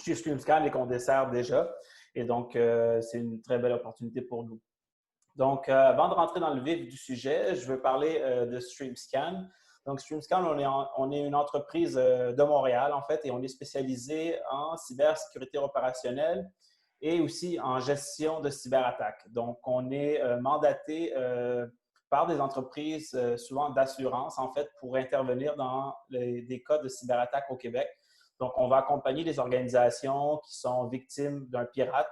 chez StreamScan et qu'on dessert déjà. Et donc, c'est une très belle opportunité pour nous. Donc, avant de rentrer dans le vif du sujet, je veux parler de StreamScan. Donc, StreamScan, on est une entreprise de Montréal, en fait, et on est spécialisé en cybersécurité opérationnelle et aussi en gestion de cyberattaques. Donc, on est mandaté par des entreprises, souvent d'assurance, en fait, pour intervenir dans des cas de cyberattaques au Québec. Donc, on va accompagner les organisations qui sont victimes d'un pirate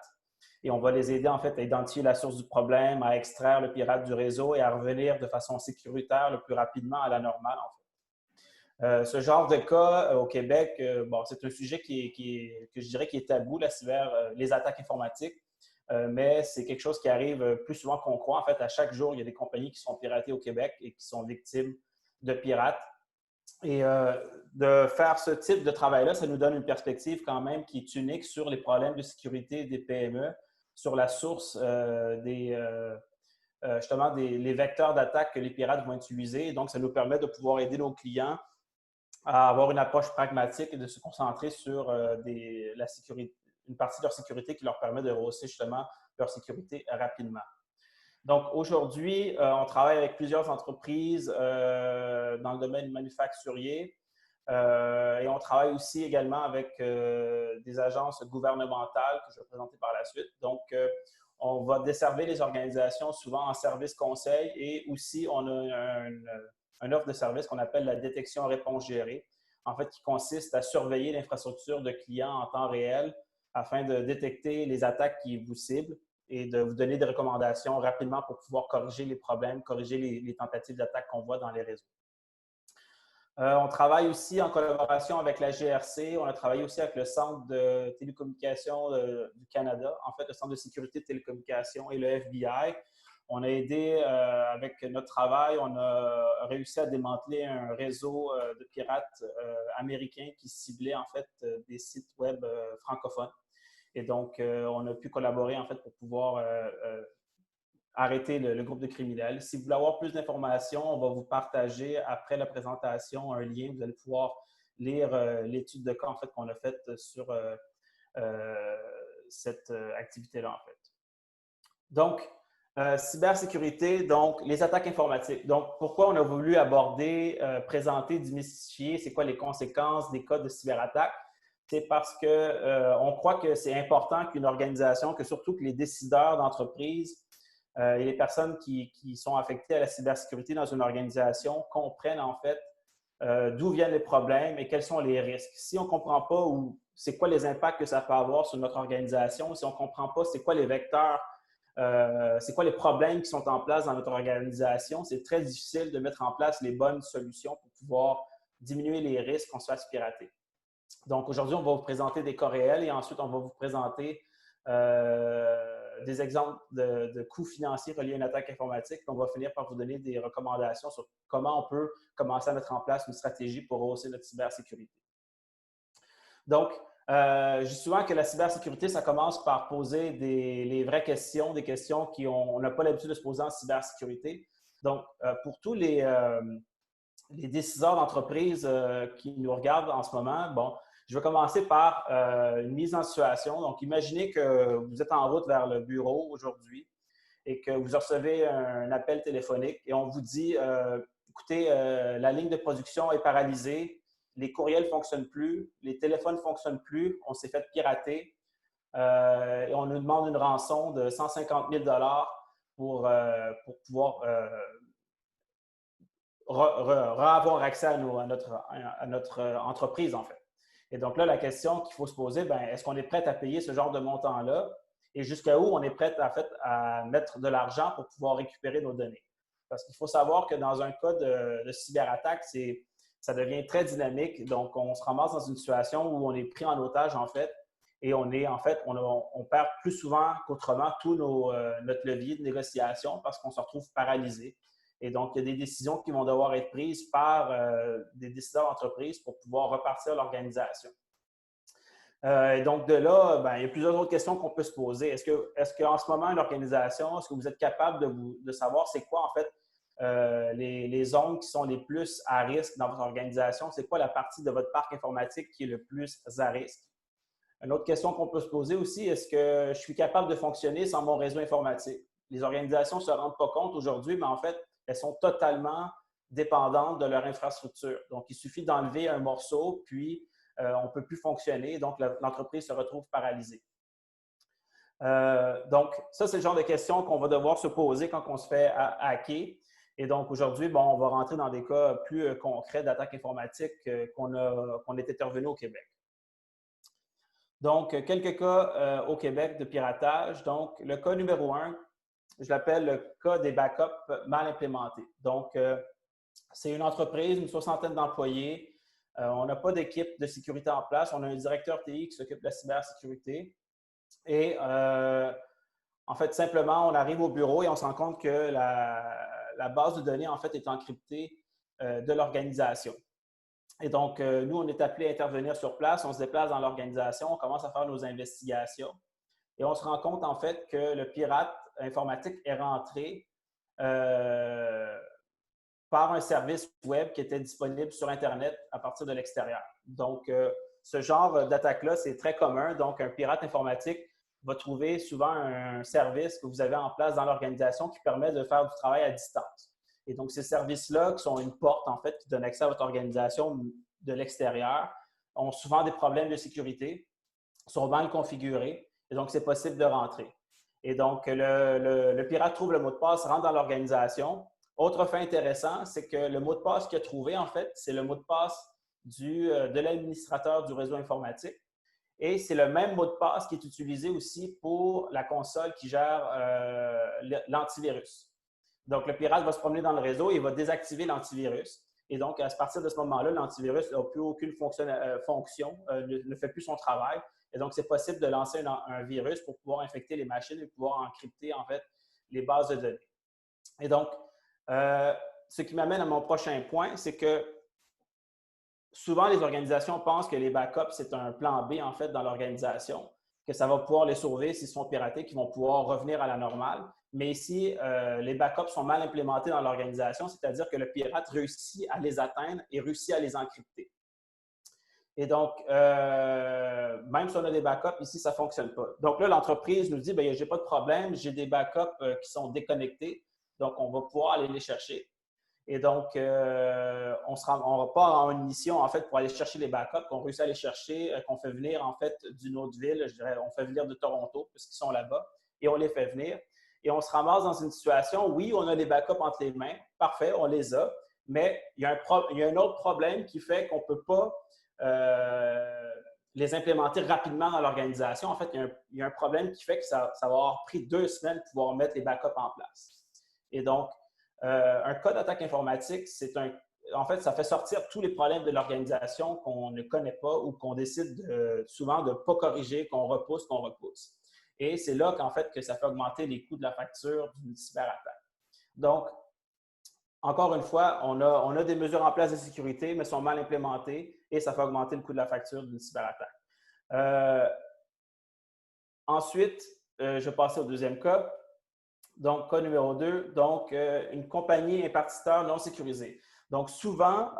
et on va les aider en fait à identifier la source du problème, à extraire le pirate du réseau et à revenir de façon sécuritaire le plus rapidement à la normale en fait. Ce genre de cas au Québec, bon, c'est un sujet que je dirais qui est tabou, les attaques informatiques, mais c'est quelque chose qui arrive plus souvent qu'on croit. En fait, à chaque jour, il y a des compagnies qui sont piratées au Québec et qui sont victimes de pirates. Et de faire ce type de travail-là, ça nous donne une perspective quand même qui est unique sur les problèmes de sécurité des PME, sur la source justement les vecteurs d'attaque que les pirates vont utiliser. Donc, ça nous permet de pouvoir aider nos clients à avoir une approche pragmatique et de se concentrer sur la sécurité, une partie de leur sécurité qui leur permet de rehausser justement leur sécurité rapidement. Donc, aujourd'hui, on travaille avec plusieurs entreprises dans le domaine manufacturier et on travaille aussi également avec des agences gouvernementales que je vais présenter par la suite. Donc, on va desservir les organisations souvent en service conseil et aussi on a une offre de service qu'on appelle la détection réponse gérée, en fait, qui consiste à surveiller l'infrastructure de clients en temps réel afin de détecter les attaques qui vous ciblent et de vous donner des recommandations rapidement pour pouvoir corriger les problèmes, corriger les tentatives d'attaque qu'on voit dans les réseaux. On travaille aussi en collaboration avec la GRC. On a travaillé aussi avec le Centre de télécommunications du Canada, en fait, le Centre de sécurité de télécommunications et le FBI. On a aidé avec notre travail, on a réussi à démanteler un réseau de pirates américains qui ciblait en fait des sites web francophones. Et donc, on a pu collaborer en fait pour pouvoir arrêter le groupe de criminels. Si vous voulez avoir plus d'informations, on va vous partager après la présentation un lien. Vous allez pouvoir lire l'étude de cas en fait, qu'on a faite sur cette activité-là en fait. Donc, cybersécurité, donc les attaques informatiques. Donc, pourquoi on a voulu aborder, présenter, démystifier, c'est quoi les conséquences des cas de cyberattaque? C'est parce qu'on croit que c'est important qu'une organisation, que surtout que les décideurs d'entreprise et les personnes qui sont affectées à la cybersécurité dans une organisation comprennent en fait d'où viennent les problèmes et quels sont les risques. Si on ne comprend pas c'est quoi les impacts que ça peut avoir sur notre organisation, si on ne comprend pas c'est quoi les vecteurs, c'est quoi les problèmes qui sont en place dans notre organisation, c'est très difficile de mettre en place les bonnes solutions pour pouvoir diminuer les risques qu'on se fasse pirater. Donc, aujourd'hui, on va vous présenter des cas réels et ensuite, on va vous présenter des exemples de coûts financiers reliés à une attaque informatique. Puis on va finir par vous donner des recommandations sur comment on peut commencer à mettre en place une stratégie pour rehausser notre cybersécurité. Donc, je dis souvent que la cybersécurité, ça commence par poser les vraies questions, des questions qu'on n'a pas l'habitude de se poser en cybersécurité. Donc, pour tous les décideurs d'entreprise qui nous regardent en ce moment, bon, je vais commencer par une mise en situation. Donc, imaginez que vous êtes en route vers le bureau aujourd'hui et que vous recevez un appel téléphonique et on vous dit écoutez, la ligne de production est paralysée, les courriels ne fonctionnent plus, les téléphones ne fonctionnent plus, on s'est fait pirater et on nous demande une rançon de 150 000 pour pouvoir avoir accès à notre entreprise, en fait. Et donc là, la question qu'il faut se poser, est-ce qu'on est prêt à payer ce genre de montant-là et jusqu'à où on est prêt en fait, à mettre de l'argent pour pouvoir récupérer nos données? Parce qu'il faut savoir que dans un cas de cyberattaque, ça devient très dynamique. Donc, on se ramasse dans une situation où on est pris en otage, en fait, et on perd plus souvent qu'autrement tout notre levier de négociation parce qu'on se retrouve paralysé. Et donc, il y a des décisions qui vont devoir être prises par des décideurs d'entreprise pour pouvoir repartir l'organisation. Et donc, de là, il y a plusieurs autres questions qu'on peut se poser. Est-ce qu'en ce moment, une organisation, est-ce que vous êtes capable de savoir c'est quoi, en fait, les zones qui sont les plus à risque dans votre organisation? C'est quoi la partie de votre parc informatique qui est le plus à risque? Une autre question qu'on peut se poser aussi, est-ce que je suis capable de fonctionner sans mon réseau informatique? Les organisations ne se rendent pas compte aujourd'hui, mais en fait, elles sont totalement dépendantes de leur infrastructure. Donc, il suffit d'enlever un morceau, puis on ne peut plus fonctionner, donc l'entreprise se retrouve paralysée. Donc, ça, c'est le genre de questions qu'on va devoir se poser quand on se fait hacker. Et donc, aujourd'hui, bon, on va rentrer dans des cas plus concrets d'attaques informatiques qu'on est intervenu au Québec. Donc, quelques cas au Québec de piratage. Donc, le cas numéro 1, je l'appelle le cas des backups mal implémentés. Donc, c'est une entreprise, une soixantaine d'employés. On n'a pas d'équipe de sécurité en place. On a un directeur TI qui s'occupe de la cybersécurité. Et en fait, simplement, on arrive au bureau et on se rend compte que la base de données, en fait, est encryptée de l'organisation. Et donc, nous, on est appelé à intervenir sur place. On se déplace dans l'organisation, on commence à faire nos investigations. Et on se rend compte, en fait, que le pirate informatique est rentré par un service web qui était disponible sur Internet à partir de l'extérieur. Donc, ce genre d'attaque-là, c'est très commun. Donc, un pirate informatique va trouver souvent un service que vous avez en place dans l'organisation qui permet de faire du travail à distance. Et donc, ces services-là, qui sont une porte, en fait, qui donne accès à votre organisation de l'extérieur, ont souvent des problèmes de sécurité, sont mal configurés, et donc, c'est possible de rentrer. Et donc, le pirate trouve le mot de passe, rentre dans l'organisation. Autre fait intéressant, c'est que le mot de passe qu'il a trouvé, en fait, c'est le mot de passe de l'administrateur du réseau informatique. Et c'est le même mot de passe qui est utilisé aussi pour la console qui gère l'antivirus. Donc, le pirate va se promener dans le réseau et il va désactiver l'antivirus. Et donc, à partir de ce moment-là, l'antivirus n'a plus aucune fonction, ne fait plus son travail. Et donc, c'est possible de lancer un virus pour pouvoir infecter les machines et pouvoir encrypter, en fait, les bases de données. Et donc, ce qui m'amène à mon prochain point, c'est que souvent, les organisations pensent que les backups, c'est un plan B, en fait, dans l'organisation, que ça va pouvoir les sauver s'ils sont piratés, qu'ils vont pouvoir revenir à la normale. Mais ici, les backups sont mal implémentés dans l'organisation, c'est-à-dire que le pirate réussit à les atteindre et réussit à les encrypter. Et donc, même si on a des backups, ici, ça ne fonctionne pas. Donc là, l'entreprise nous dit, bien, je n'ai pas de problème, j'ai des backups qui sont déconnectés, donc on va pouvoir aller les chercher. Et donc, on repart en une mission, en fait, pour aller chercher les backups qu'on réussit à aller chercher, qu'on fait venir, en fait, d'une autre ville. Je dirais, on fait venir de Toronto, puisqu'ils sont là-bas, et on les fait venir. Et on se ramasse dans une situation, oui, on a les backups entre les mains, parfait, on les a, mais il y a un autre problème qui fait qu'on ne peut pas les implémenter rapidement dans l'organisation. En fait, il y a un problème qui fait que ça va avoir pris 2 semaines pour pouvoir mettre les backups en place. Et donc, un cas d'attaque informatique, en fait, ça fait sortir tous les problèmes de l'organisation qu'on ne connaît pas ou qu'on décide souvent de ne pas corriger, qu'on repousse. Et c'est là qu'en fait que ça fait augmenter les coûts de la facture d'une cyberattaque. Donc, encore une fois, on a des mesures en place de sécurité, mais sont mal implémentées et ça fait augmenter le coût de la facture d'une cyberattaque. Ensuite, je vais passer au deuxième cas. Donc, cas numéro 2, donc une compagnie impartiteur non sécurisée. Donc, souvent,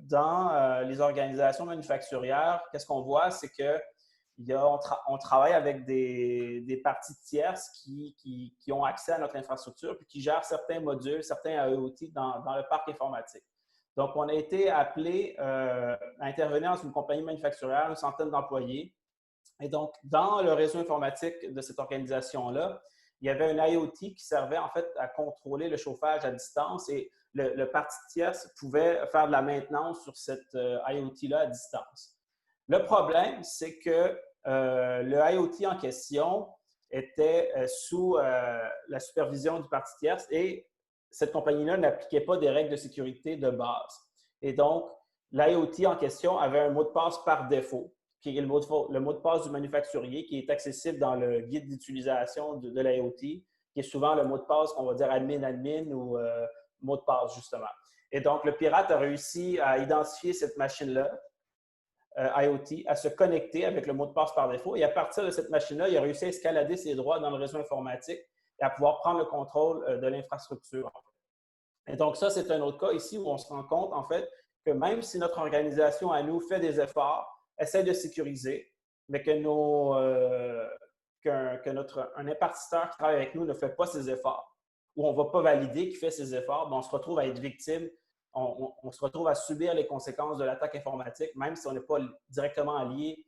dans les organisations manufacturières, qu'est-ce qu'on voit? C'est qu'on travaille avec des parties tierces qui ont accès à notre infrastructure puis qui gèrent certains modules, certains IoT dans le parc informatique. Donc, on a été appelé à intervenir dans une compagnie manufacturière, une centaine d'employés. Et donc, dans le réseau informatique de cette organisation-là, il y avait un IoT qui servait en fait à contrôler le chauffage à distance et le parti tierce pouvait faire de la maintenance sur cette IoT-là à distance. Le problème, c'est que le IoT en question était sous la supervision du parti tierce et cette compagnie-là n'appliquait pas des règles de sécurité de base. Et donc, l'IoT en question avait un mot de passe par défaut, qui est le mot de passe du manufacturier, qui est accessible dans le guide d'utilisation de l'IoT, qui est souvent le mot de passe qu'on va dire admin ou mot de passe, justement. Et donc, le pirate a réussi à identifier cette machine-là, IoT, à se connecter avec le mot de passe par défaut. Et à partir de cette machine-là, il a réussi à escalader ses droits dans le réseau informatique et à pouvoir prendre le contrôle de l'infrastructure. Et donc, ça, c'est un autre cas ici où on se rend compte, en fait, que même si notre organisation à nous fait des efforts, essaie de sécuriser, mais que, un impartiteur qui travaille avec nous ne fait pas ses efforts, ou on ne va pas valider qu'il fait ses efforts, ben on se retrouve à être victime, on se retrouve à subir les conséquences de l'attaque informatique, même si on n'est pas directement lié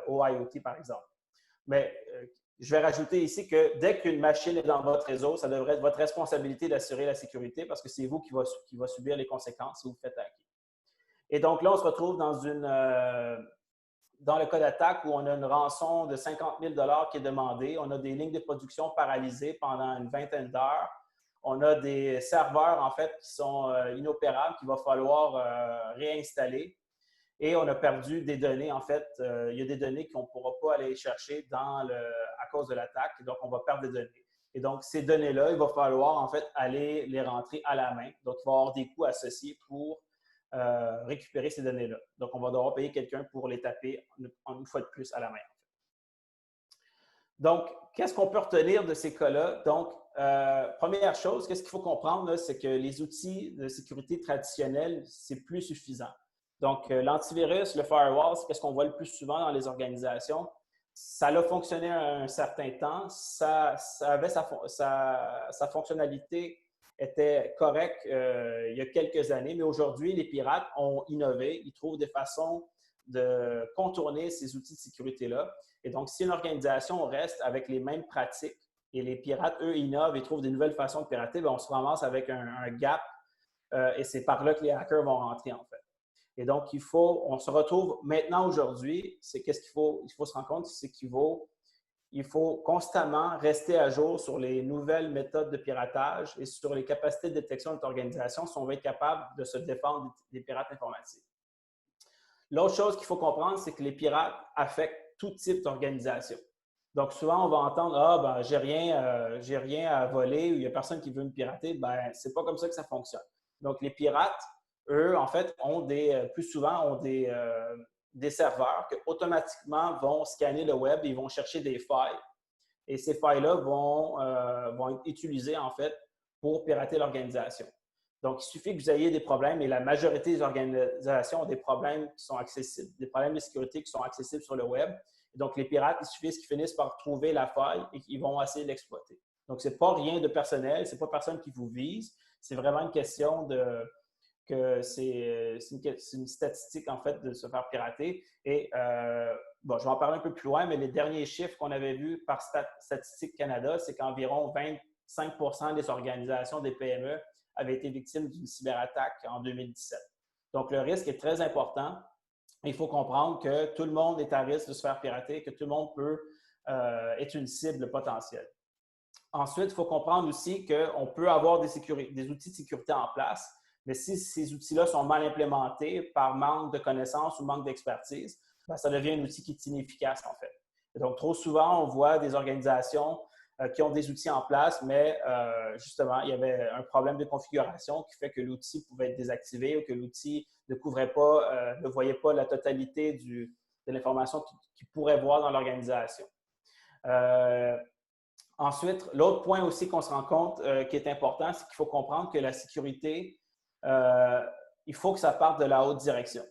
au IoT, par exemple. Mais je vais rajouter ici que dès qu'une machine est dans votre réseau, ça devrait être votre responsabilité d'assurer la sécurité parce que c'est vous qui va subir les conséquences si vous faites hacker. Et donc là, on se retrouve dans le cas d'attaque où on a une rançon de 50 000 $ qui est demandée. On a des lignes de production paralysées pendant une vingtaine d'heures. On a des serveurs, en fait, qui sont inopérables, qu'il va falloir réinstaller. Et on a perdu des données. En fait, il y a des données qu'on ne pourra pas aller chercher à cause de l'attaque. Donc, on va perdre des données. Et donc, ces données-là, il va falloir, en fait, aller les rentrer à la main. Donc, il va y avoir des coûts associés pour récupérer ces données-là. Donc, on va devoir payer quelqu'un pour les taper une fois de plus à la main. Donc, qu'est-ce qu'on peut retenir de ces cas-là? Donc, première chose, qu'est-ce qu'il faut comprendre, c'est que les outils de sécurité traditionnels, c'est plus suffisant. Donc, l'antivirus, le firewall, c'est ce qu'on voit le plus souvent dans les organisations. Ça a fonctionné un certain temps. Ça avait sa fonctionnalité était correcte il y a quelques années, mais aujourd'hui, les pirates ont innové. Ils trouvent des façons de contourner ces outils de sécurité-là. Et donc, si une organisation reste avec les mêmes pratiques et les pirates, eux, innovent et trouvent des nouvelles façons de pirater, bien, on se ramasse avec un gap et c'est par là que les hackers vont rentrer, en fait. Et donc, on se retrouve maintenant, aujourd'hui, c'est qu'est-ce qu'il faut se rendre compte, c'est qu'il faut constamment rester à jour sur les nouvelles méthodes de piratage et sur les capacités de détection de notre organisation si on veut être capable de se défendre des pirates informatiques. L'autre chose qu'il faut comprendre, c'est que les pirates affectent tout type d'organisation. Donc, souvent, on va entendre « Ah, ben, j'ai rien à voler » ou « Il n'y a personne qui veut me pirater ». Ben, c'est pas comme ça que ça fonctionne. Donc, les pirates, eux, en fait, plus souvent, ont des serveurs qui automatiquement vont scanner le web et ils vont chercher des failles. Et ces failles-là vont être utilisées, en fait, pour pirater l'organisation. Donc, il suffit que vous ayez des problèmes et la majorité des organisations ont des problèmes qui sont accessibles, des problèmes de sécurité qui sont accessibles sur le web. Et donc, les pirates, il suffit qu'ils finissent par trouver la faille et qu'ils vont essayer de l'exploiter. Donc, ce n'est pas rien de personnel, ce n'est pas personne qui vous vise. C'est vraiment une question que c'est une statistique, en fait, de se faire pirater. Et, bon, je vais en parler un peu plus loin, mais les derniers chiffres qu'on avait vus par Statistique Canada, c'est qu'environ 25 % des organisations, des PME, avaient été victimes d'une cyberattaque en 2017. Donc, le risque est très important. Il faut comprendre que tout le monde est à risque de se faire pirater, que tout le monde peut être une cible potentielle. Ensuite, il faut comprendre aussi qu'on peut avoir des outils de sécurité en place, mais si ces outils-là sont mal implémentés par manque de connaissances ou manque d'expertise, bien, ça devient un outil qui est inefficace, en fait. Et donc, trop souvent, on voit des organisations qui ont des outils en place, mais justement, il y avait un problème de configuration qui fait que l'outil pouvait être désactivé ou que l'outil ne voyait pas la totalité de l'information qu'il pourrait voir dans l'organisation. Ensuite, l'autre point aussi qu'on se rend compte qui est important, c'est qu'il faut comprendre que la sécurité, il faut que ça parte de la haute direction.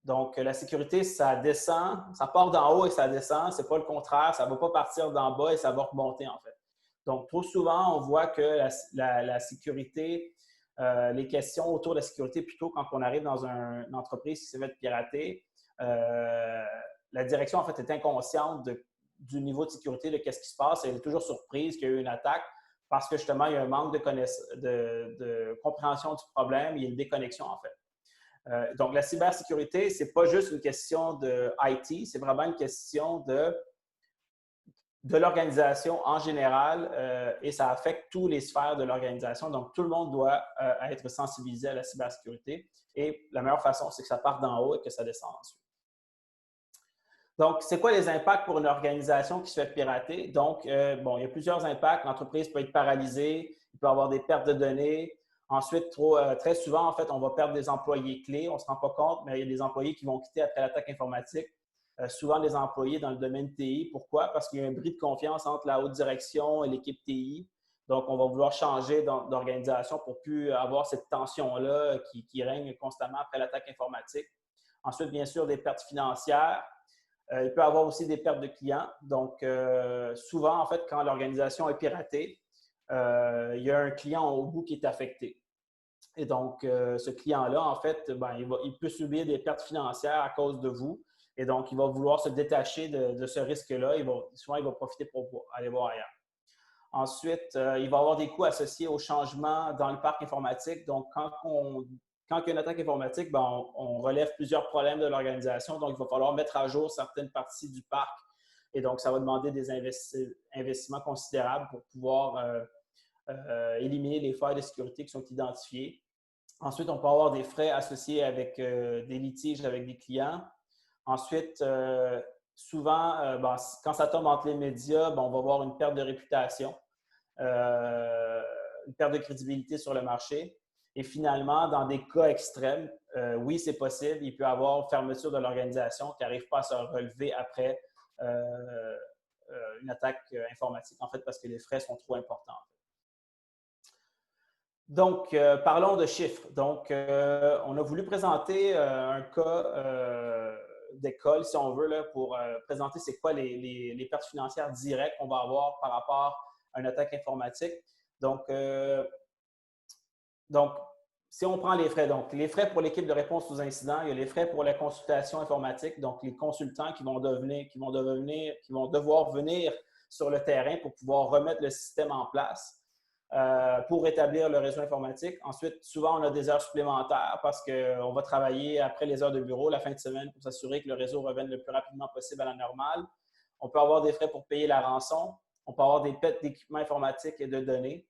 Donc, la sécurité, ça descend, ça part d'en haut et ça descend. Ce n'est pas le contraire, ça ne va pas partir d'en bas et ça va remonter, en fait. Donc, trop souvent, on voit que la sécurité, les questions autour de la sécurité, plutôt quand on arrive dans une entreprise qui s'est fait pirater, la direction, en fait, est inconsciente du niveau de sécurité, de qu'est-ce qui se passe. Elle est toujours surprise qu'il y a eu une attaque parce que, justement, il y a un manque de compréhension du problème, il y a une déconnexion, en fait. Donc, la cybersécurité, ce n'est pas juste une question de IT, c'est vraiment une question de l'organisation en général et ça affecte toutes les sphères de l'organisation. Donc, tout le monde doit être sensibilisé à la cybersécurité et la meilleure façon, c'est que ça parte d'en haut et que ça descende ensuite. Donc, c'est quoi les impacts pour une organisation qui se fait pirater? Donc, bon, il y a plusieurs impacts. L'entreprise peut être paralysée, il peut y avoir des pertes de données. Ensuite, très souvent, en fait, on va perdre des employés clés. On ne se rend pas compte, mais il y a des employés qui vont quitter après l'attaque informatique. Souvent des employés dans le domaine TI. Pourquoi? Parce qu'il y a un bris de confiance entre la haute direction et l'équipe TI. Donc, on va vouloir changer d'organisation pour ne plus avoir cette tension-là qui règne constamment après l'attaque informatique. Ensuite, bien sûr, des pertes financières. Il peut y avoir aussi des pertes de clients. Donc, souvent, en fait, quand l'organisation est piratée, il y a un client au bout qui est affecté. Et donc, ce client-là, en fait, ben, il peut subir des pertes financières à cause de vous. Et donc, il va vouloir se détacher de ce risque-là. Souvent, il va profiter pour aller voir ailleurs. Ensuite, il va y avoir des coûts associés au changement dans le parc informatique. Donc, quand il y a une attaque informatique, ben, on relève plusieurs problèmes de l'organisation. Donc, il va falloir mettre à jour certaines parties du parc. Et donc, ça va demander des investissements considérables pour pouvoir éliminer les failles de sécurité qui sont identifiées. Ensuite, on peut avoir des frais associés avec des litiges avec des clients. Ensuite, souvent, quand ça tombe entre les médias, on va avoir une perte de réputation, une perte de crédibilité sur le marché. Et finalement, dans des cas extrêmes, oui, c'est possible. Il peut y avoir fermeture de l'organisation qui n'arrive pas à se relever après une attaque informatique, en fait, parce que les frais sont trop importants. Donc, parlons de chiffres. Donc, on a voulu présenter un cas d'école, si on veut, là, pour présenter c'est quoi les pertes financières directes qu'on va avoir par rapport à une attaque informatique. Donc, si on prend les frais, donc les frais pour l'équipe de réponse aux incidents, il y a les frais pour la consultation informatique, donc les consultants qui vont devoir venir sur le terrain pour pouvoir remettre le système en place. Pour rétablir le réseau informatique. Ensuite, souvent, on a des heures supplémentaires parce qu'on va travailler après les heures de bureau, la fin de semaine, pour s'assurer que le réseau revienne le plus rapidement possible à la normale. On peut avoir des frais pour payer la rançon. On peut avoir des pertes d'équipements informatiques et de données.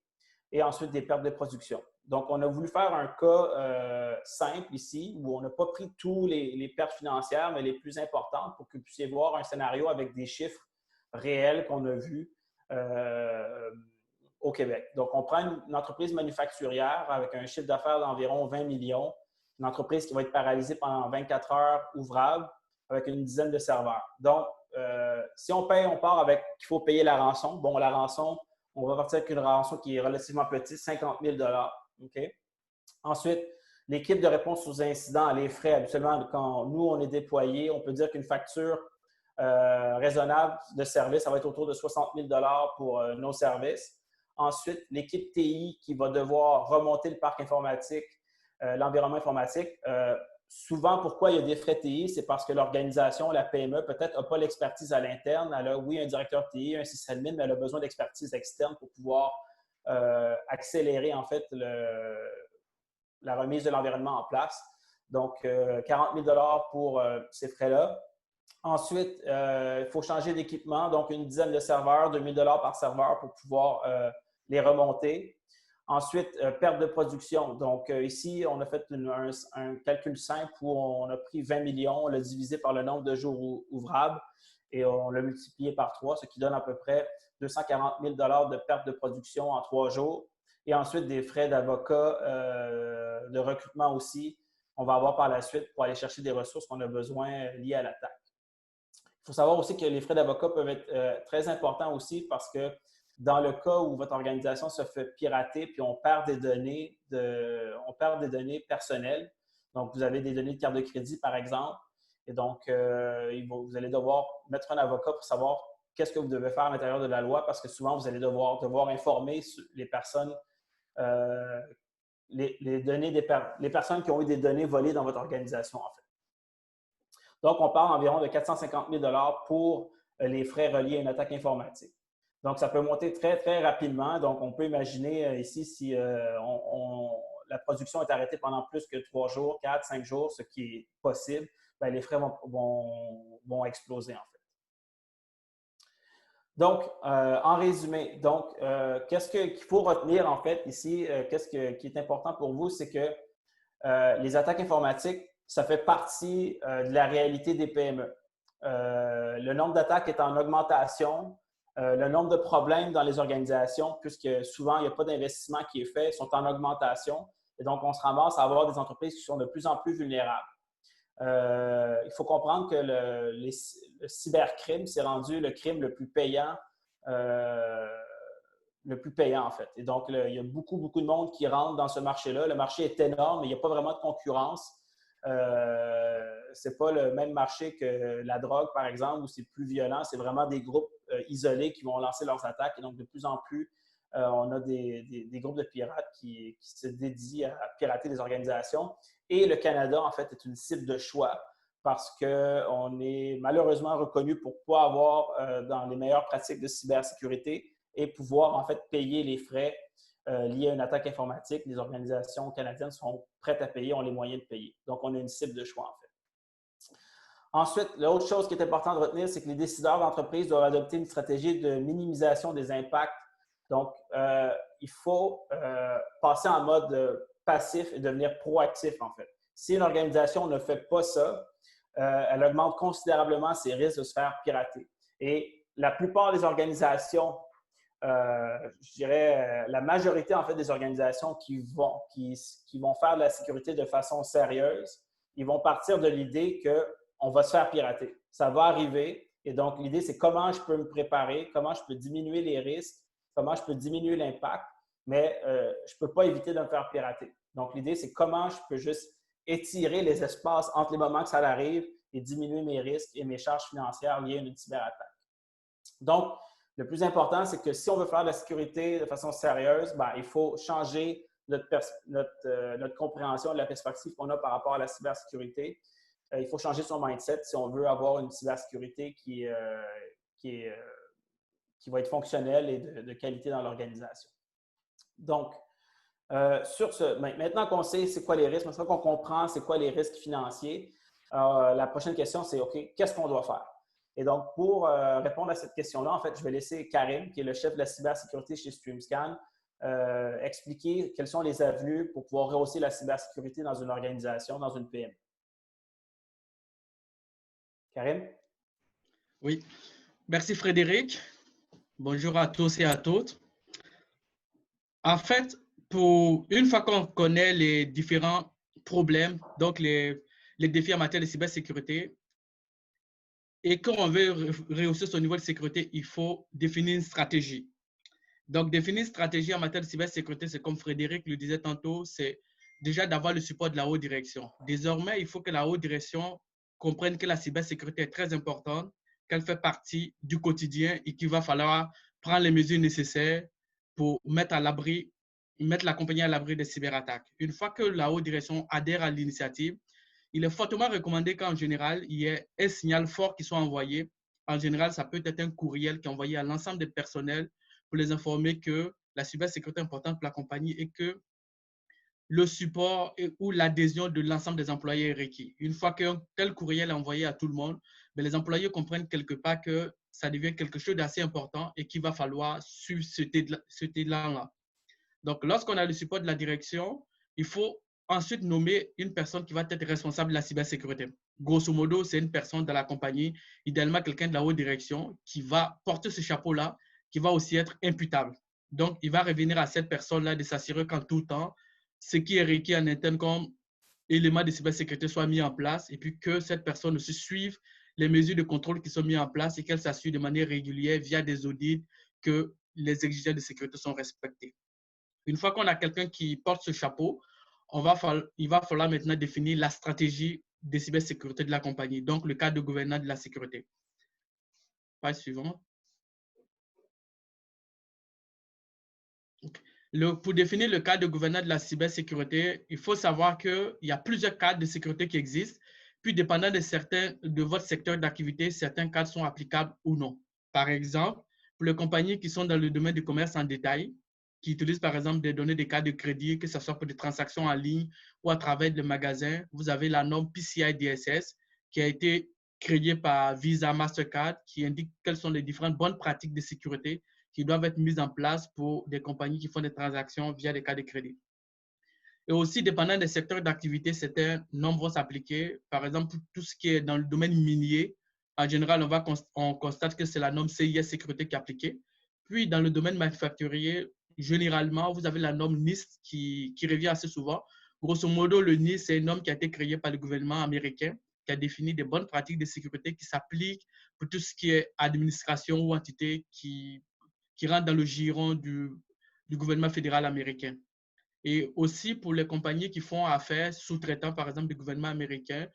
Et ensuite, des pertes de production. Donc, on a voulu faire un cas simple ici où on n'a pas pris tous les pertes financières, mais les plus importantes pour que vous puissiez voir un scénario avec des chiffres réels qu'on a vus au Québec. Donc, on prend une entreprise manufacturière avec un chiffre d'affaires d'environ 20 millions, une entreprise qui va être paralysée pendant 24 heures ouvrables avec une dizaine de serveurs. Donc, si on part avec qu'il faut payer la rançon. Bon, la rançon, on va partir avec une rançon qui est relativement petite, 50 000 OK? Ensuite, l'équipe de réponse aux incidents, les frais, habituellement, quand nous, on est déployé, on peut dire qu'une facture raisonnable de service, ça va être autour de 60 000 pour nos services. Ensuite, l'équipe TI qui va devoir remonter le parc informatique, l'environnement informatique. Souvent, pourquoi il y a des frais TI? C'est parce que l'organisation, la PME, peut-être n'a pas l'expertise à l'interne. Elle a, oui, un directeur TI, un sysadmin, mais elle a besoin d'expertise externe pour pouvoir accélérer, en fait, la remise de l'environnement en place. Donc, 40 000 pour ces frais-là. Ensuite, il faut changer d'équipement, donc une dizaine de serveurs, 2 000 par serveur pour pouvoir les remonter. Ensuite, perte de production. Donc, ici, on a fait un calcul simple où on a pris 20 millions, on l'a divisé par le nombre de jours ouvrables et on l'a multiplié par 3, ce qui donne à peu près 240 000 de perte de production en 3 jours. Et ensuite, des frais d'avocat, de recrutement aussi, on va avoir par la suite pour aller chercher des ressources qu'on a besoin liées à l'attaque. Il faut savoir aussi que les frais d'avocat peuvent être très importants aussi parce que dans le cas où votre organisation se fait pirater puis on perd des données personnelles, donc vous avez des données de carte de crédit par exemple, et donc vous allez devoir mettre un avocat pour savoir qu'est-ce que vous devez faire à l'intérieur de la loi parce que souvent vous allez devoir informer les personnes, les personnes qui ont eu des données volées dans votre organisation en fait. Donc, on parle environ de 450 000 pour les frais reliés à une attaque informatique. Donc, ça peut monter très, très rapidement. Donc, on peut imaginer ici si la production est arrêtée pendant plus que 3 jours, 4, 5 jours, ce qui est possible, bien, les frais vont exploser en fait. Donc, en résumé, qu'est-ce qu'il faut retenir en fait ici? Qu'est-ce qui est important pour vous? C'est que les attaques informatiques, ça fait partie de la réalité des PME. Le nombre d'attaques est en augmentation. Le nombre de problèmes dans les organisations, puisque souvent, il n'y a pas d'investissement qui est fait, sont en augmentation. Et donc, on se ramasse à avoir des entreprises qui sont de plus en plus vulnérables. Il faut comprendre que le cybercrime, c'est rendu le crime le plus payant en fait. Et donc, il y a beaucoup, beaucoup de monde qui rentre dans ce marché-là. Le marché est énorme, mais il n'y a pas vraiment de concurrence. C'est pas le même marché que la drogue, par exemple, où c'est plus violent. C'est vraiment des groupes isolés qui vont lancer leurs attaques. Et donc, de plus en plus, on a des groupes de pirates qui se dédient à pirater des organisations. Et le Canada, en fait, est une cible de choix parce qu'on est malheureusement reconnu pour ne pas avoir dans les meilleures pratiques de cybersécurité et pouvoir, en fait, payer les frais liés à une attaque informatique. Les organisations canadiennes sont prêtes à payer, ont les moyens de payer. Donc, on a une cible de choix, en fait. Ensuite, l'autre chose qui est importante de retenir, c'est que les décideurs d'entreprise doivent adopter une stratégie de minimisation des impacts. Donc, il faut passer en mode passif et devenir proactif, en fait. Si une organisation ne fait pas ça, elle augmente considérablement ses risques de se faire pirater. Et la plupart des organisations, je dirais la majorité, en fait, des organisations qui vont faire de la sécurité de façon sérieuse, ils vont partir de l'idée qu'on va se faire pirater. Ça va arriver. Et donc, l'idée, c'est comment je peux me préparer, comment je peux diminuer les risques, comment je peux diminuer l'impact, mais je ne peux pas éviter de me faire pirater. Donc, l'idée, c'est comment je peux juste étirer les espaces entre les moments que ça arrive et diminuer mes risques et mes charges financières liées à une cyberattaque. Donc, le plus important, c'est que si on veut faire de la sécurité de façon sérieuse, ben, il faut changer notre compréhension de la perspective qu'on a par rapport à la cybersécurité. Il faut changer son mindset si on veut avoir une cybersécurité qui va être fonctionnelle et de qualité dans l'organisation. Donc, sur ce, maintenant qu'on sait c'est quoi les risques, maintenant qu'on comprend c'est quoi les risques financiers, la prochaine question, c'est OK, qu'est-ce qu'on doit faire? Et donc, pour répondre à cette question-là, en fait, je vais laisser Karim, qui est le chef de la cybersécurité chez StreamScan, expliquer quelles sont les avenues pour pouvoir rehausser la cybersécurité dans une organisation, dans une PME. Karim? Oui, merci Frédéric. Bonjour à tous et à toutes. En fait, une fois qu'on connaît les différents problèmes, donc les défis en matière de cybersécurité, et qu'on veut rehausser son niveau de sécurité, il faut définir une stratégie. Donc, définir une stratégie en matière de cybersécurité, c'est comme Frédéric le disait tantôt, c'est déjà d'avoir le support de la haute direction. Désormais, il faut que la haute direction comprenne que la cybersécurité est très importante, qu'elle fait partie du quotidien et qu'il va falloir prendre les mesures nécessaires pour mettre la compagnie à l'abri des cyberattaques. Une fois que la haute direction adhère à l'initiative, il est fortement recommandé qu'en général, il y ait un signal fort qui soit envoyé. En général, ça peut être un courriel qui est envoyé à l'ensemble des personnels pour les informer que la cybersécurité est importante pour la compagnie et que le support ou l'adhésion de l'ensemble des employés est requis. Une fois qu'un tel courriel est envoyé à tout le monde, mais les employés comprennent quelque part que ça devient quelque chose d'assez important et qu'il va falloir suivre ce élan-là. Donc, lorsqu'on a le support de la direction, il faut ensuite nommer une personne qui va être responsable de la cybersécurité. Grosso modo, c'est une personne dans la compagnie, idéalement quelqu'un de la haute direction, qui va porter ce chapeau-là, qui va aussi être imputable. Donc, il va revenir à cette personne-là de s'assurer qu'en tout temps, ce qui est requis en interne comme élément de cybersécurité soit mis en place et puis que cette personne aussi suive les mesures de contrôle qui sont mises en place et qu'elle s'assure de manière régulière via des audits que les exigences de sécurité sont respectées. Une fois qu'on a quelqu'un qui porte ce chapeau, il va falloir maintenant définir la stratégie de cybersécurité de la compagnie, donc le cadre de gouvernance de la sécurité. Page suivante. Pour définir le cadre de gouvernance de la cybersécurité, il faut savoir qu'il y a plusieurs cadres de sécurité qui existent. Puis, dépendant de votre secteur d'activité, certains cadres sont applicables ou non. Par exemple, pour les compagnies qui sont dans le domaine du commerce en détail, qui utilisent par exemple des données des cartes de crédit, que ce soit pour des transactions en ligne ou à travers des magasins, vous avez la norme PCI DSS qui a été créée par Visa, Mastercard, qui indique quelles sont les différentes bonnes pratiques de sécurité qui doivent être mises en place pour des compagnies qui font des transactions via des cartes de crédit. Et aussi, dépendant des secteurs d'activité, certains normes vont s'appliquer. Par exemple, tout ce qui est dans le domaine minier, en général, on constate que c'est la norme CIS sécurité qui est appliquée. Puis, dans le domaine manufacturier, généralement, vous avez la norme NIST qui revient assez souvent. Grosso modo, le NIST, c'est une norme qui a été créée par le gouvernement américain qui a défini des bonnes pratiques de sécurité qui s'appliquent pour tout ce qui est administration ou entité qui rentre dans le giron du gouvernement fédéral américain. Et aussi pour les compagnies qui font affaire sous-traitant, par exemple, du gouvernement américain,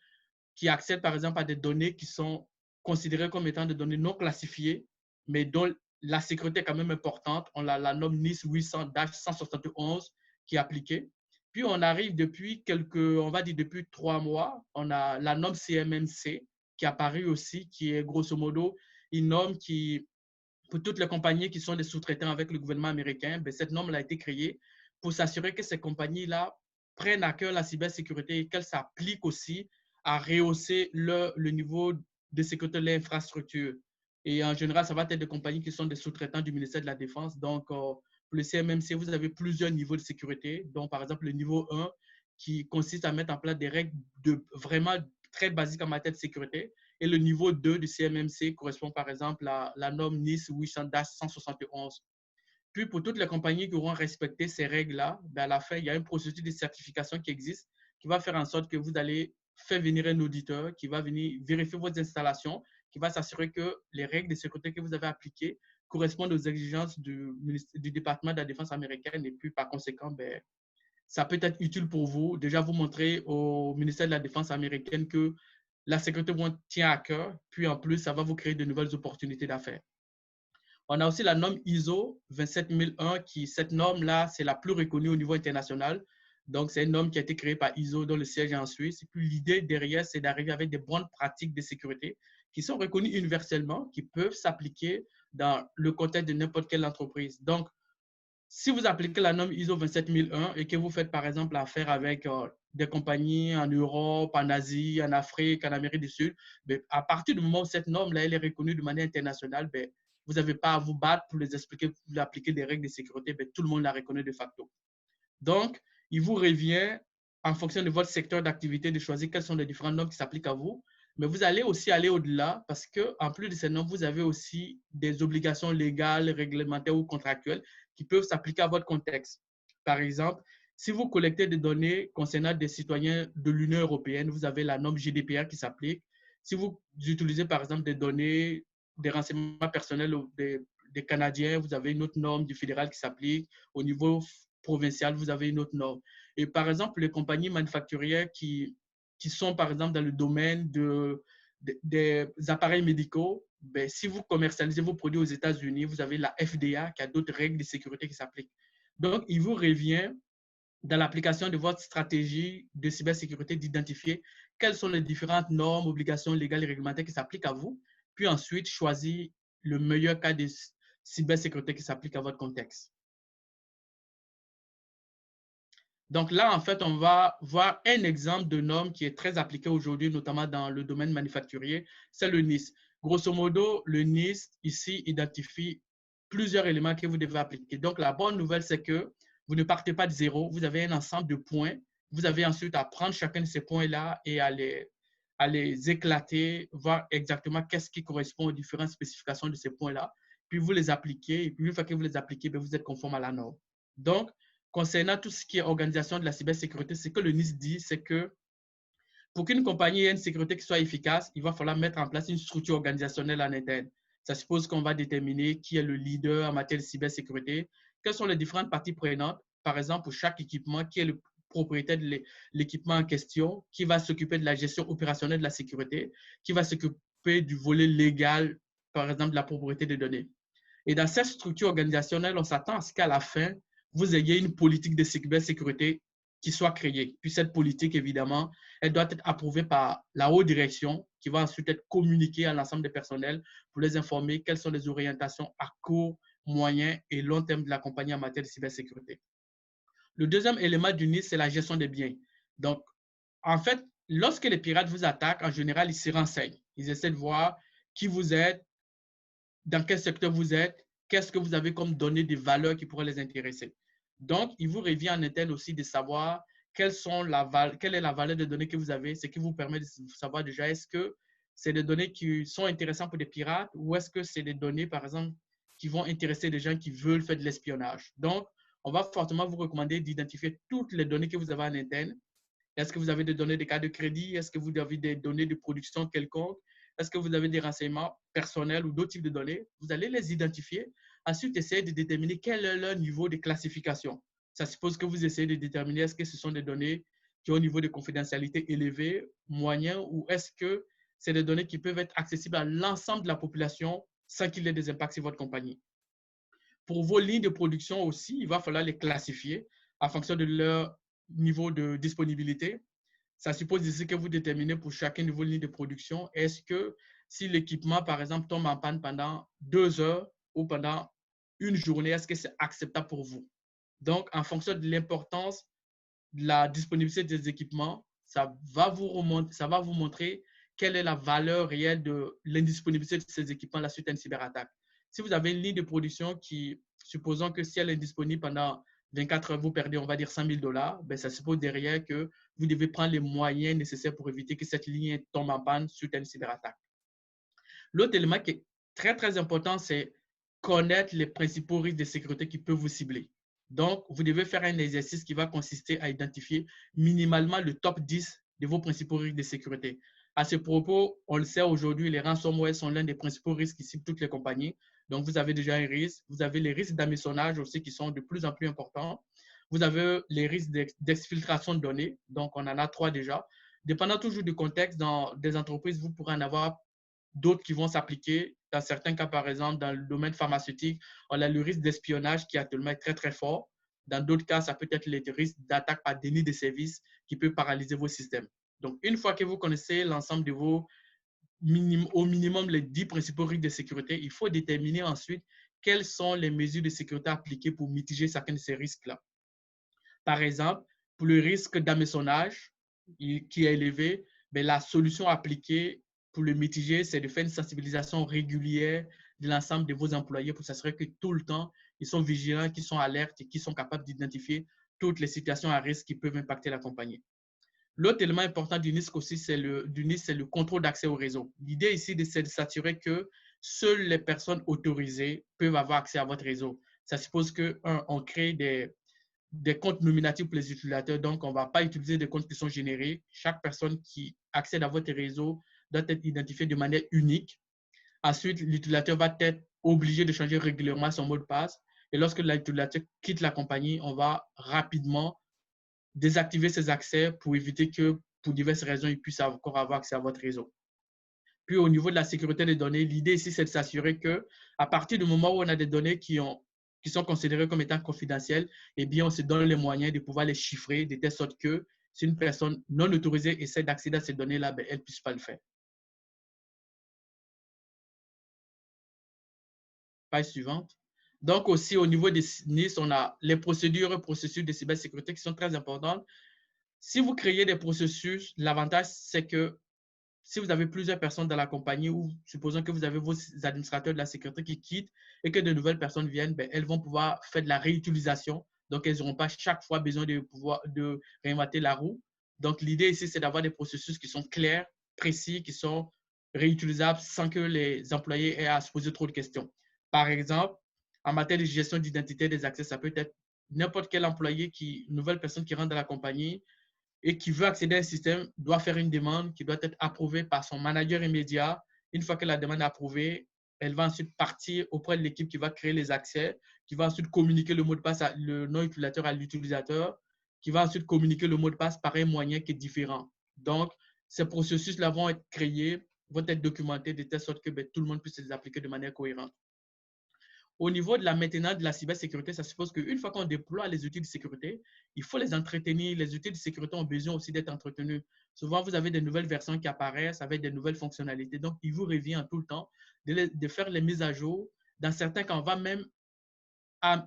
qui accèdent, par exemple, à des données qui sont considérées comme étant des données non classifiées, mais dont la sécurité est quand même importante. On a la norme NIS 800-171 qui est appliquée. Puis, on arrive depuis on va dire depuis 3 mois, on a la norme CMMC qui est apparue aussi, qui est grosso modo une norme qui, pour toutes les compagnies qui sont des sous-traitants avec le gouvernement américain, ben, cette norme a été créée pour s'assurer que ces compagnies-là prennent à cœur la cybersécurité et qu'elles s'appliquent aussi à rehausser le niveau de sécurité de l'infrastructure. Et en général, ça va être des compagnies qui sont des sous-traitants du ministère de la Défense. Donc, pour le CMMC, vous avez plusieurs niveaux de sécurité. Donc, par exemple, le niveau 1 qui consiste à mettre en place des règles vraiment très basiques en matière de sécurité. Et le niveau 2 du CMMC correspond par exemple à la norme NIS 800-171. Puis pour toutes les compagnies qui auront respecté ces règles-là, ben à la fin, il y a un processus de certification qui existe qui va faire en sorte que vous allez faire venir un auditeur qui va venir vérifier vos installations, qui va s'assurer que les règles de sécurité que vous avez appliquées correspondent aux exigences du département de la Défense américaine. Et puis par conséquent, ben, ça peut être utile pour vous. Déjà, vous montrer au ministère de la Défense américaine que la sécurité vous tient à cœur. Puis en plus, ça va vous créer de nouvelles opportunités d'affaires. On a aussi la norme ISO 27001 qui, cette norme-là, c'est la plus reconnue au niveau international. Donc, c'est une norme qui a été créée par ISO dont le siège est en Suisse. Et puis, l'idée derrière, c'est d'arriver avec des bonnes pratiques de sécurité qui sont reconnues universellement, qui peuvent s'appliquer dans le contexte de n'importe quelle entreprise. Donc, si vous appliquez la norme ISO 27001 et que vous faites par exemple affaire avec des compagnies en Europe, en Asie, en Afrique, en Amérique du Sud, ben, à partir du moment où cette norme-là elle est reconnue de manière internationale, ben, vous n'avez pas à vous battre pour les expliquer, pour appliquer des règles de sécurité, ben, tout le monde la reconnaît de facto. Donc, il vous revient, en fonction de votre secteur d'activité, de choisir quelles sont les différentes normes qui s'appliquent à vous. Mais vous allez aussi aller au-delà parce qu'en plus de ces normes, vous avez aussi des obligations légales, réglementaires ou contractuelles qui peuvent s'appliquer à votre contexte. Par exemple, si vous collectez des données concernant des citoyens de l'Union européenne, vous avez la norme GDPR qui s'applique. Si vous utilisez par exemple des données, des renseignements personnels des Canadiens, vous avez une autre norme du fédéral qui s'applique. Au niveau provincial, vous avez une autre norme. Et par exemple, les compagnies manufacturières qui sont par exemple dans le domaine des appareils médicaux, ben, si vous commercialisez vos produits aux États-Unis, vous avez la FDA qui a d'autres règles de sécurité qui s'appliquent. Donc, il vous revient dans l'application de votre stratégie de cybersécurité d'identifier quelles sont les différentes normes, obligations légales et réglementaires qui s'appliquent à vous, puis ensuite choisir le meilleur cas de cybersécurité qui s'applique à votre contexte. Donc là, en fait, on va voir un exemple de norme qui est très appliqué aujourd'hui, notamment dans le domaine manufacturier, c'est le NIS. Grosso modo, le NIS, ici, identifie plusieurs éléments que vous devez appliquer. Donc, la bonne nouvelle, c'est que vous ne partez pas de zéro, vous avez un ensemble de points. Vous avez ensuite à prendre chacun de ces points-là et à les éclater, voir exactement qu'est-ce qui correspond aux différentes spécifications de ces points-là. Puis vous les appliquez, et puis une fois que vous les appliquez, vous êtes conforme à la norme. Donc, concernant tout ce qui est organisation de la cybersécurité, ce que le NIS dit, c'est que pour qu'une compagnie ait une sécurité qui soit efficace, il va falloir mettre en place une structure organisationnelle en interne. Ça suppose qu'on va déterminer qui est le leader en matière de cybersécurité, quelles sont les différentes parties prenantes, par exemple pour chaque équipement, qui est le propriétaire de l'équipement en question, qui va s'occuper de la gestion opérationnelle de la sécurité, qui va s'occuper du volet légal, par exemple de la propriété des données. Et dans cette structure organisationnelle, on s'attend à ce qu'à la fin, vous ayez une politique de cybersécurité qui soit créée. Puis cette politique, évidemment, elle doit être approuvée par la haute direction qui va ensuite être communiquée à l'ensemble des personnels pour les informer quelles sont les orientations à court, moyen et long terme de la compagnie en matière de cybersécurité. Le deuxième élément du NIS, c'est la gestion des biens. Donc, en fait, lorsque les pirates vous attaquent, en général, ils se renseignent. Ils essaient de voir qui vous êtes, dans quel secteur vous êtes, qu'est-ce que vous avez comme données de valeurs qui pourraient les intéresser. Donc, il vous revient en interne aussi de savoir quelle est la valeur des données que vous avez, ce qui vous permet de savoir déjà est-ce que c'est des données qui sont intéressantes pour des pirates ou est-ce que c'est des données, par exemple, qui vont intéresser des gens qui veulent faire de l'espionnage. Donc, on va fortement vous recommander d'identifier toutes les données que vous avez en interne. Est-ce que vous avez des données de cartes de crédit? Est-ce que vous avez des données de production quelconque? Est-ce que vous avez des renseignements personnels ou d'autres types de données? Vous allez les identifier. Ensuite, essayer de déterminer quel est leur niveau de classification. Ça suppose que vous essayez de déterminer est-ce que ce sont des données qui ont un niveau de confidentialité élevé, moyen, ou est-ce que c'est des données qui peuvent être accessibles à l'ensemble de la population sans qu'il y ait des impacts sur votre compagnie. Pour vos lignes de production aussi, il va falloir les classifier en fonction de leur niveau de disponibilité. Ça suppose ici que vous déterminez pour chacun de vos lignes de production, est-ce que si l'équipement, par exemple, tombe en panne pendant 2 heures ou pendant une journée, est-ce que c'est acceptable pour vous? Donc, en fonction de l'importance de la disponibilité des équipements, ça va vous montrer quelle est la valeur réelle de l'indisponibilité de ces équipements suite à une cyberattaque. Si vous avez une ligne de production qui, supposons que si elle est disponible pendant 24 heures, vous perdez, on va dire, 100 000 $, ben ça suppose derrière que vous devez prendre les moyens nécessaires pour éviter que cette ligne tombe en panne suite à une cyberattaque. L'autre élément qui est très, très important, c'est connaître les principaux risques de sécurité qui peuvent vous cibler. Donc, vous devez faire un exercice qui va consister à identifier minimalement le top 10 de vos principaux risques de sécurité. À ce propos, on le sait aujourd'hui, les ransomware sont l'un des principaux risques qui ciblent toutes les compagnies. Donc, vous avez déjà un risque. Vous avez les risques d'hameçonnage aussi qui sont de plus en plus importants. Vous avez les risques d'exfiltration de données. Donc, on en a 3 déjà. Dépendant toujours du contexte, dans des entreprises, vous pourrez en avoir d'autres qui vont s'appliquer. Dans certains cas, par exemple, dans le domaine pharmaceutique, on a le risque d'espionnage qui actuellement est très, très fort. Dans d'autres cas, ça peut être le risque d'attaque par déni de service qui peut paralyser vos systèmes. Donc, une fois que vous connaissez l'ensemble de vos, au minimum, les 10 principaux risques de sécurité, il faut déterminer ensuite quelles sont les mesures de sécurité appliquées pour mitiger chacun de ces risques-là. Par exemple, pour le risque d'hameçonnage qui est élevé, mais la solution appliquée pour le mitiger, c'est de faire une sensibilisation régulière de l'ensemble de vos employés pour s'assurer que tout le temps, ils sont vigilants, qu'ils sont alertes et qu'ils sont capables d'identifier toutes les situations à risque qui peuvent impacter la compagnie. L'autre élément important du NIST aussi, c'est le contrôle d'accès au réseau. L'idée ici, c'est de s'assurer que seules les personnes autorisées peuvent avoir accès à votre réseau. Ça suppose qu'on crée des comptes nominatifs pour les utilisateurs. Donc, on ne va pas utiliser des comptes qui sont générés. Chaque personne qui accède à votre réseau doit être identifiée de manière unique. Ensuite, l'utilisateur va être obligé de changer régulièrement son mot de passe. Et lorsque l'utilisateur quitte la compagnie, on va rapidement désactiver ses accès pour éviter que, pour diverses raisons, il puisse encore avoir accès à votre réseau. Puis, au niveau de la sécurité des données, l'idée ici, c'est de s'assurer qu'à partir du moment où on a des données qui sont considérées comme étant confidentielles, eh bien, on se donne les moyens de pouvoir les chiffrer de telle sorte que si une personne non autorisée essaie d'accéder à ces données-là, ben, elle ne puisse pas le faire. Page suivante. Donc, aussi, au niveau des NIST, on a les procédures et processus de cybersécurité qui sont très importantes. Si vous créez des processus, l'avantage, c'est que si vous avez plusieurs personnes dans la compagnie ou supposons que vous avez vos administrateurs de la sécurité qui quittent et que de nouvelles personnes viennent, ben, elles vont pouvoir faire de la réutilisation. Donc, elles n'auront pas chaque fois besoin de réinventer la roue. Donc, l'idée ici, c'est d'avoir des processus qui sont clairs, précis, qui sont réutilisables sans que les employés aient à se poser trop de questions. Par exemple, en matière de gestion d'identité des accès, ça peut être n'importe quel employé une nouvelle personne qui rentre dans la compagnie et qui veut accéder à un système doit faire une demande qui doit être approuvée par son manager immédiat. Une fois que la demande est approuvée, elle va ensuite partir auprès de l'équipe qui va créer les accès, qui va ensuite communiquer le mot de passe, le nom utilisateur à l'utilisateur, qui va ensuite communiquer le mot de passe par un moyen qui est différent. Donc, ces processus-là vont être créés, vont être documentés de telle sorte que tout le monde puisse les appliquer de manière cohérente. Au niveau de la maintenance de la cybersécurité, ça suppose qu'une fois qu'on déploie les outils de sécurité, il faut les entretenir. Les outils de sécurité ont besoin aussi d'être entretenus. Souvent, vous avez des nouvelles versions qui apparaissent avec des nouvelles fonctionnalités. Donc, il vous revient en tout le temps de faire les mises à jour. Dans certains cas, on va même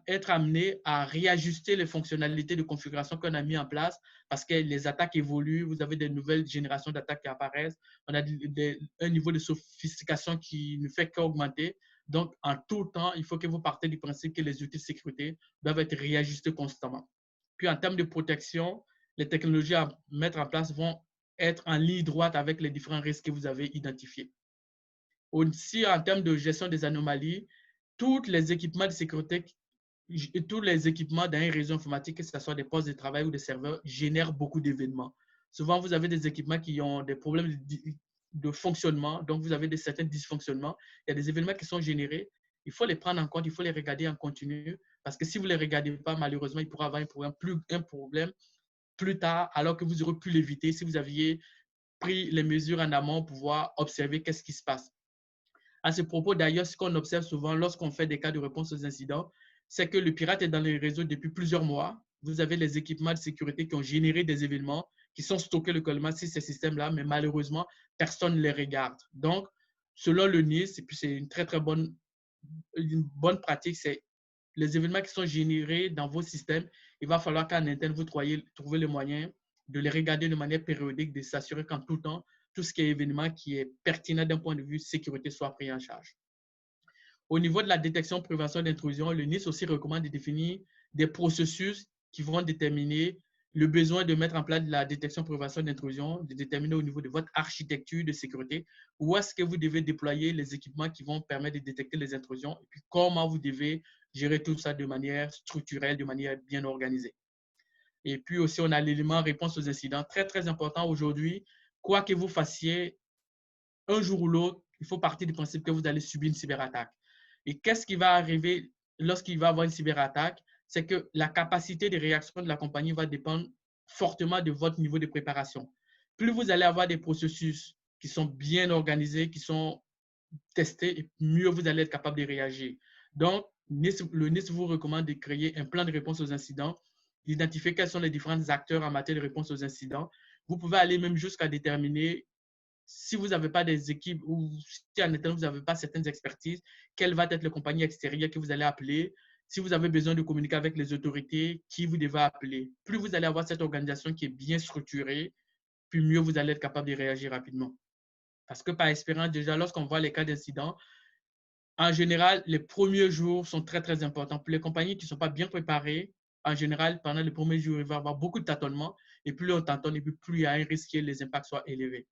être amené à réajuster les fonctionnalités de configuration qu'on a mis en place parce que les attaques évoluent, vous avez des nouvelles générations d'attaques qui apparaissent, on a un niveau de sophistication qui ne fait qu'augmenter. Donc, en tout temps, il faut que vous partez du principe que les outils de sécurité doivent être réajustés constamment. Puis, en termes de protection, les technologies à mettre en place vont être en ligne droite avec les différents risques que vous avez identifiés. Aussi, en termes de gestion des anomalies, tous les équipements de sécurité et tous les équipements d'un réseau informatique, que ce soit des postes de travail ou des serveurs, génèrent beaucoup d'événements. Souvent, vous avez des équipements qui ont des problèmes de fonctionnement, donc vous avez certains dysfonctionnements. Il y a des événements qui sont générés. Il faut les prendre en compte, il faut les regarder en continu Parce que si vous ne les regardez pas, malheureusement, il pourra avoir un problème plus tard, alors que vous aurez pu l'éviter si vous aviez pris les mesures en amont pour pouvoir observer qu'est-ce qui se passe. À ce propos, d'ailleurs, ce qu'on observe souvent lorsqu'on fait des cas de réponse aux incidents, c'est que le pirate est dans les réseaux depuis plusieurs mois. Vous avez les équipements de sécurité qui ont généré des événements, qui sont stockés localement sur ces systèmes-là, mais malheureusement, personne ne les regarde. Donc, selon le NIST, et puis c'est une bonne pratique, c'est les événements qui sont générés dans vos systèmes, il va falloir qu'en interne, vous trouviez le moyen de les regarder de manière périodique, de s'assurer qu'en tout temps, tout ce qui est événement qui est pertinent d'un point de vue sécurité soit pris en charge. Au niveau de la détection prévention d'intrusion, le NIST aussi recommande de définir des processus qui vont déterminer le besoin de mettre en place de la détection prévention d'intrusion, de déterminer au niveau de votre architecture de sécurité où est-ce que vous devez déployer les équipements qui vont permettre de détecter les intrusions et puis comment vous devez gérer tout ça de manière structurelle, de manière bien organisée. Et puis aussi, on a l'élément réponse aux incidents, très, très important aujourd'hui. Quoi que vous fassiez, un jour ou l'autre, il faut partir du principe que vous allez subir une cyberattaque. Et qu'est-ce qui va arriver lorsqu'il va y avoir une cyberattaque? C'est que la capacité de réaction de la compagnie va dépendre fortement de votre niveau de préparation. Plus vous allez avoir des processus qui sont bien organisés, qui sont testés, et mieux vous allez être capable de réagir. Donc, le NIST vous recommande de créer un plan de réponse aux incidents, d'identifier quels sont les différents acteurs en matière de réponse aux incidents. Vous pouvez aller même jusqu'à déterminer si vous n'avez pas des équipes ou si en interne vous n'avez pas certaines expertises, quelle va être la compagnie extérieure que vous allez appeler. Si vous avez besoin de communiquer avec les autorités, qui vous devez appeler. Plus vous allez avoir cette organisation qui est bien structurée, plus mieux vous allez être capable de réagir rapidement. Parce que par expérience, déjà, lorsqu'on voit les cas d'incident, en général, les premiers jours sont très, très importants. Pour les compagnies qui ne sont pas bien préparées, en général, pendant les premiers jours, il va y avoir beaucoup de tâtonnements. Et plus on tâtonne, et plus il y a un risque que les impacts soient élevés.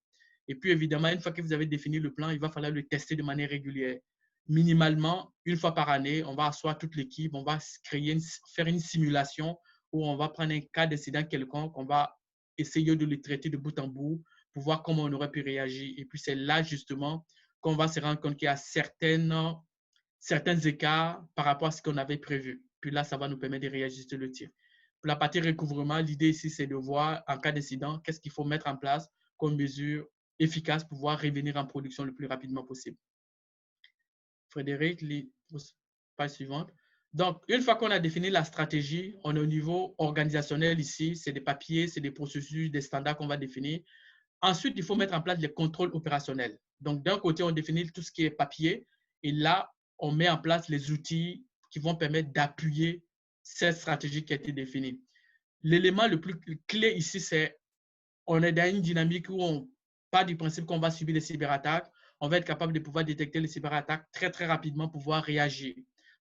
Et puis, évidemment, une fois que vous avez défini le plan, il va falloir le tester de manière régulière. Minimalement, une fois par année, on va asseoir toute l'équipe, on va faire une simulation où on va prendre un cas d'incident quelconque, on va essayer de le traiter de bout en bout pour voir comment on aurait pu réagir. Et puis, c'est là, justement, qu'on va se rendre compte qu'il y a certains écarts par rapport à ce qu'on avait prévu. Puis là, ça va nous permettre de réajuster le tir. Pour la partie recouvrement, l'idée ici, c'est de voir, en cas d'incident, qu'est-ce qu'il faut mettre en place comme mesure efficace pour pouvoir revenir en production le plus rapidement possible. Frédéric, page suivante. Donc, une fois qu'on a défini la stratégie, on est au niveau organisationnel ici, c'est des papiers, c'est des processus, des standards qu'on va définir. Ensuite, il faut mettre en place les contrôles opérationnels. Donc, d'un côté, on définit tout ce qui est papier et là, on met en place les outils qui vont permettre d'appuyer cette stratégie qui a été définie. L'élément le plus clé ici, c'est on est dans une dynamique où on part du principe qu'on va subir les cyberattaques. On va être capable de pouvoir détecter les cyberattaques très, très rapidement, pouvoir réagir.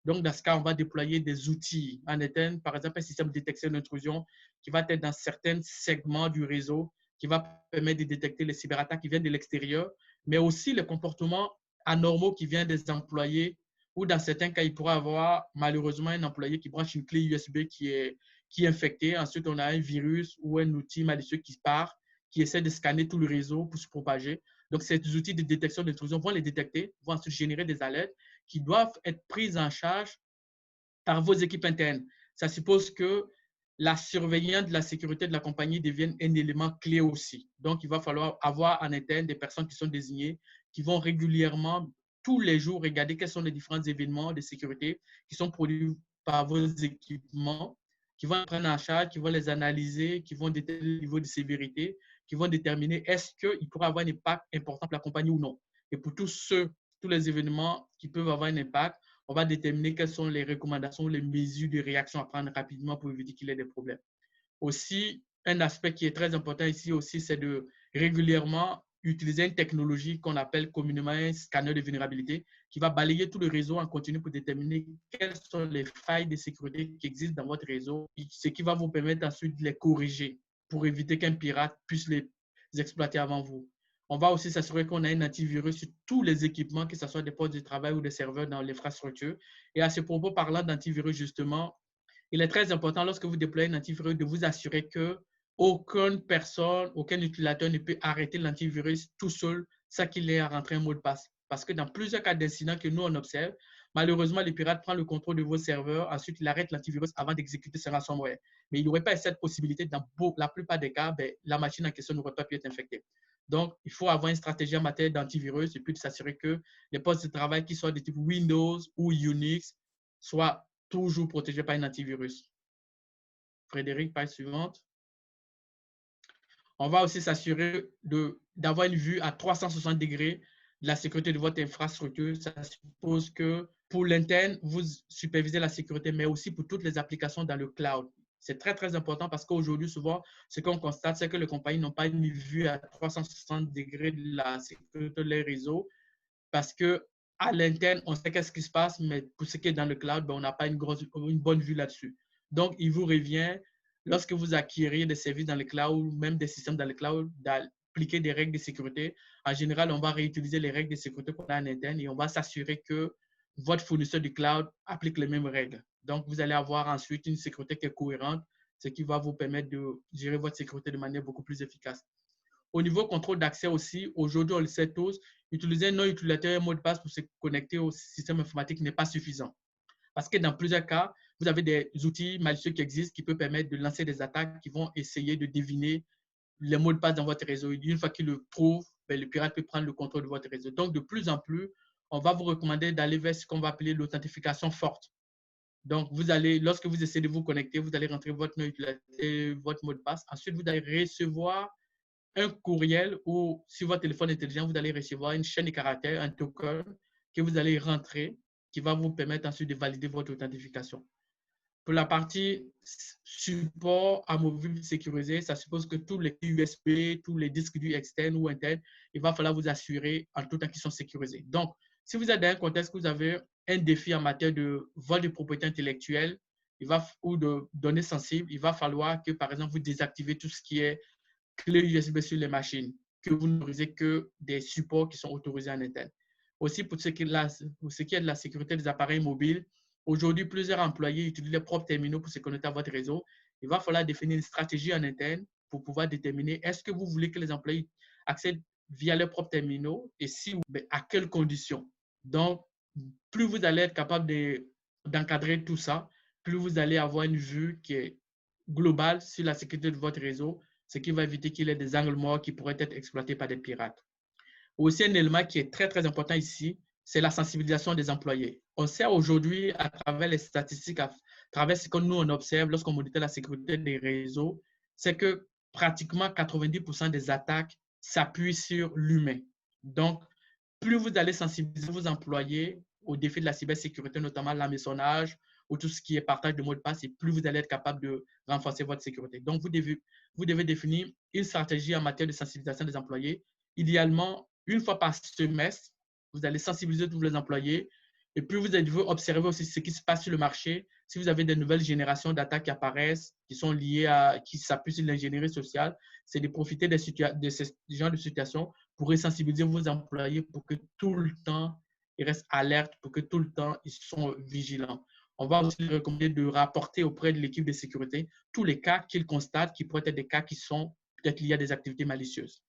Donc, dans ce cas, on va déployer des outils en interne, par exemple, un système de détection d'intrusion qui va être dans certains segments du réseau, qui va permettre de détecter les cyberattaques qui viennent de l'extérieur, mais aussi les comportements anormaux qui viennent des employés, ou dans certains cas, il pourra y avoir malheureusement un employé qui branche une clé USB qui est infecté. Ensuite, on a un virus ou un outil malicieux qui part, qui essaie de scanner tout le réseau pour se propager. Donc, ces outils de détection d'intrusion vont les détecter, vont ensuite générer des alertes qui doivent être prises en charge par vos équipes internes. Ça suppose que la surveillance de la sécurité de la compagnie devienne un élément clé aussi. Donc, il va falloir avoir en interne des personnes qui sont désignées, qui vont régulièrement, tous les jours, regarder quels sont les différents événements de sécurité qui sont produits par vos équipements, qui vont les prendre en charge, qui vont les analyser, qui vont déterminer le niveau de sévérité, qui vont déterminer est-ce qu'il pourra avoir un impact important pour la compagnie ou non. Et pour tous les événements qui peuvent avoir un impact, on va déterminer quelles sont les recommandations, les mesures de réaction à prendre rapidement pour éviter qu'il y ait des problèmes. Aussi, un aspect qui est très important ici aussi, c'est de régulièrement utiliser une technologie qu'on appelle communément un scanner de vulnérabilité qui va balayer tout le réseau en continu pour déterminer quelles sont les failles de sécurité qui existent dans votre réseau, ce qui va vous permettre ensuite de les corriger pour éviter qu'un pirate puisse les exploiter avant vous. On va aussi s'assurer qu'on a un antivirus sur tous les équipements, que ce soit des postes de travail ou des serveurs dans l'infrastructure. Et à ce propos, parlant d'antivirus, justement, il est très important lorsque vous déployez un antivirus de vous assurer que aucune personne, aucun utilisateur ne peut arrêter l'antivirus tout seul sans qu'il ait à rentrer un mot de passe. Parce que dans plusieurs cas d'incidents que nous, on observe, malheureusement, les pirates prennent le contrôle de vos serveurs. Ensuite, ils arrêtent l'antivirus avant d'exécuter ce ransomware. Mais il n'y aurait pas cette possibilité. Dans la plupart des cas, la machine en question n'aurait pas pu être infectée. Donc, il faut avoir une stratégie en matière d'antivirus et puis de s'assurer que les postes de travail qui soient de type Windows ou Unix soient toujours protégés par un antivirus. Frédéric, page suivante. On va aussi s'assurer d'avoir une vue à 360 degrés de la sécurité de votre infrastructure. Ça suppose que pour l'interne, vous supervisez la sécurité, mais aussi pour toutes les applications dans le cloud. C'est très, très important parce qu'aujourd'hui, souvent, ce qu'on constate, c'est que les compagnies n'ont pas une vue à 360 degrés de la sécurité de leurs réseaux parce qu'à l'interne, on sait qu'est-ce qui se passe, mais pour ce qui est dans le cloud, on n'a pas une bonne vue là-dessus. Donc, il vous revient, lorsque vous acquérez des services dans le cloud, ou même des systèmes dans le cloud, d'appliquer des règles de sécurité. En général, on va réutiliser les règles de sécurité qu'on a en interne et on va s'assurer que votre fournisseur du cloud applique les mêmes règles. Donc, vous allez avoir ensuite une sécurité qui est cohérente, ce qui va vous permettre de gérer votre sécurité de manière beaucoup plus efficace. Au niveau contrôle d'accès aussi, aujourd'hui, on le sait tous, utiliser un nom utilisateur et un mot de passe pour se connecter au système informatique n'est pas suffisant. Parce que dans plusieurs cas, vous avez des outils malicieux qui existent qui peuvent permettre de lancer des attaques qui vont essayer de deviner les mots de passe dans votre réseau. Et une fois qu'ils le trouvent, le pirate peut prendre le contrôle de votre réseau. Donc, de plus en plus, on va vous recommander d'aller vers ce qu'on va appeler l'authentification forte. Donc, vous allez, lorsque vous essayez de vous connecter, vous allez rentrer votre nom utilisateur, votre mot de passe. Ensuite, vous allez recevoir un courriel ou sur votre téléphone intelligent, vous allez recevoir une chaîne de caractères, un token que vous allez rentrer qui va vous permettre ensuite de valider votre authentification. Pour la partie support à mobile sécurisé, ça suppose que tous les USB, tous les disques durs externes ou internes, il va falloir vous assurer en tout temps qu'ils sont sécurisés. Donc, si vous êtes dans un contexte où vous avez un défi en matière de vol de propriété intellectuelle ou de données sensibles, il va falloir que, par exemple, vous désactivez tout ce qui est clé USB sur les machines, que vous n'utilisez que des supports qui sont autorisés en interne. Aussi, pour ce qui est de la sécurité des appareils mobiles, aujourd'hui, plusieurs employés utilisent leurs propres terminaux pour se connecter à votre réseau. Il va falloir définir une stratégie en interne pour pouvoir déterminer est-ce que vous voulez que les employés accèdent via leurs propres terminaux et si oui, à quelles conditions. Donc, plus vous allez être capable d'encadrer tout ça, plus vous allez avoir une vue qui est globale sur la sécurité de votre réseau, ce qui va éviter qu'il y ait des angles morts qui pourraient être exploités par des pirates. Aussi, un élément qui est très, très important ici, c'est la sensibilisation des employés. On sait aujourd'hui, à travers les statistiques, à travers ce que nous, on observe lorsqu'on moniteur la sécurité des réseaux, c'est que pratiquement 90% des attaques s'appuient sur l'humain. Donc, plus vous allez sensibiliser vos employés aux défis de la cybersécurité, notamment l'hameçonnage ou tout ce qui est partage de mots de passe, et plus vous allez être capable de renforcer votre sécurité. Donc, vous devez définir une stratégie en matière de sensibilisation des employés. Idéalement, une fois par semestre, vous allez sensibiliser tous les employés et puis vous devez observer aussi ce qui se passe sur le marché. Si vous avez des nouvelles générations d'attaques qui apparaissent, qui s'appuient sur l'ingénierie sociale, c'est de profiter de ce genre de situation pour sensibiliser vos employés pour que tout le temps, ils restent alertes, pour que tout le temps, ils sont vigilants. On va aussi leur recommander de rapporter auprès de l'équipe de sécurité tous les cas qu'ils constatent qui pourraient être des cas qui sont peut-être liés à des activités malicieuses.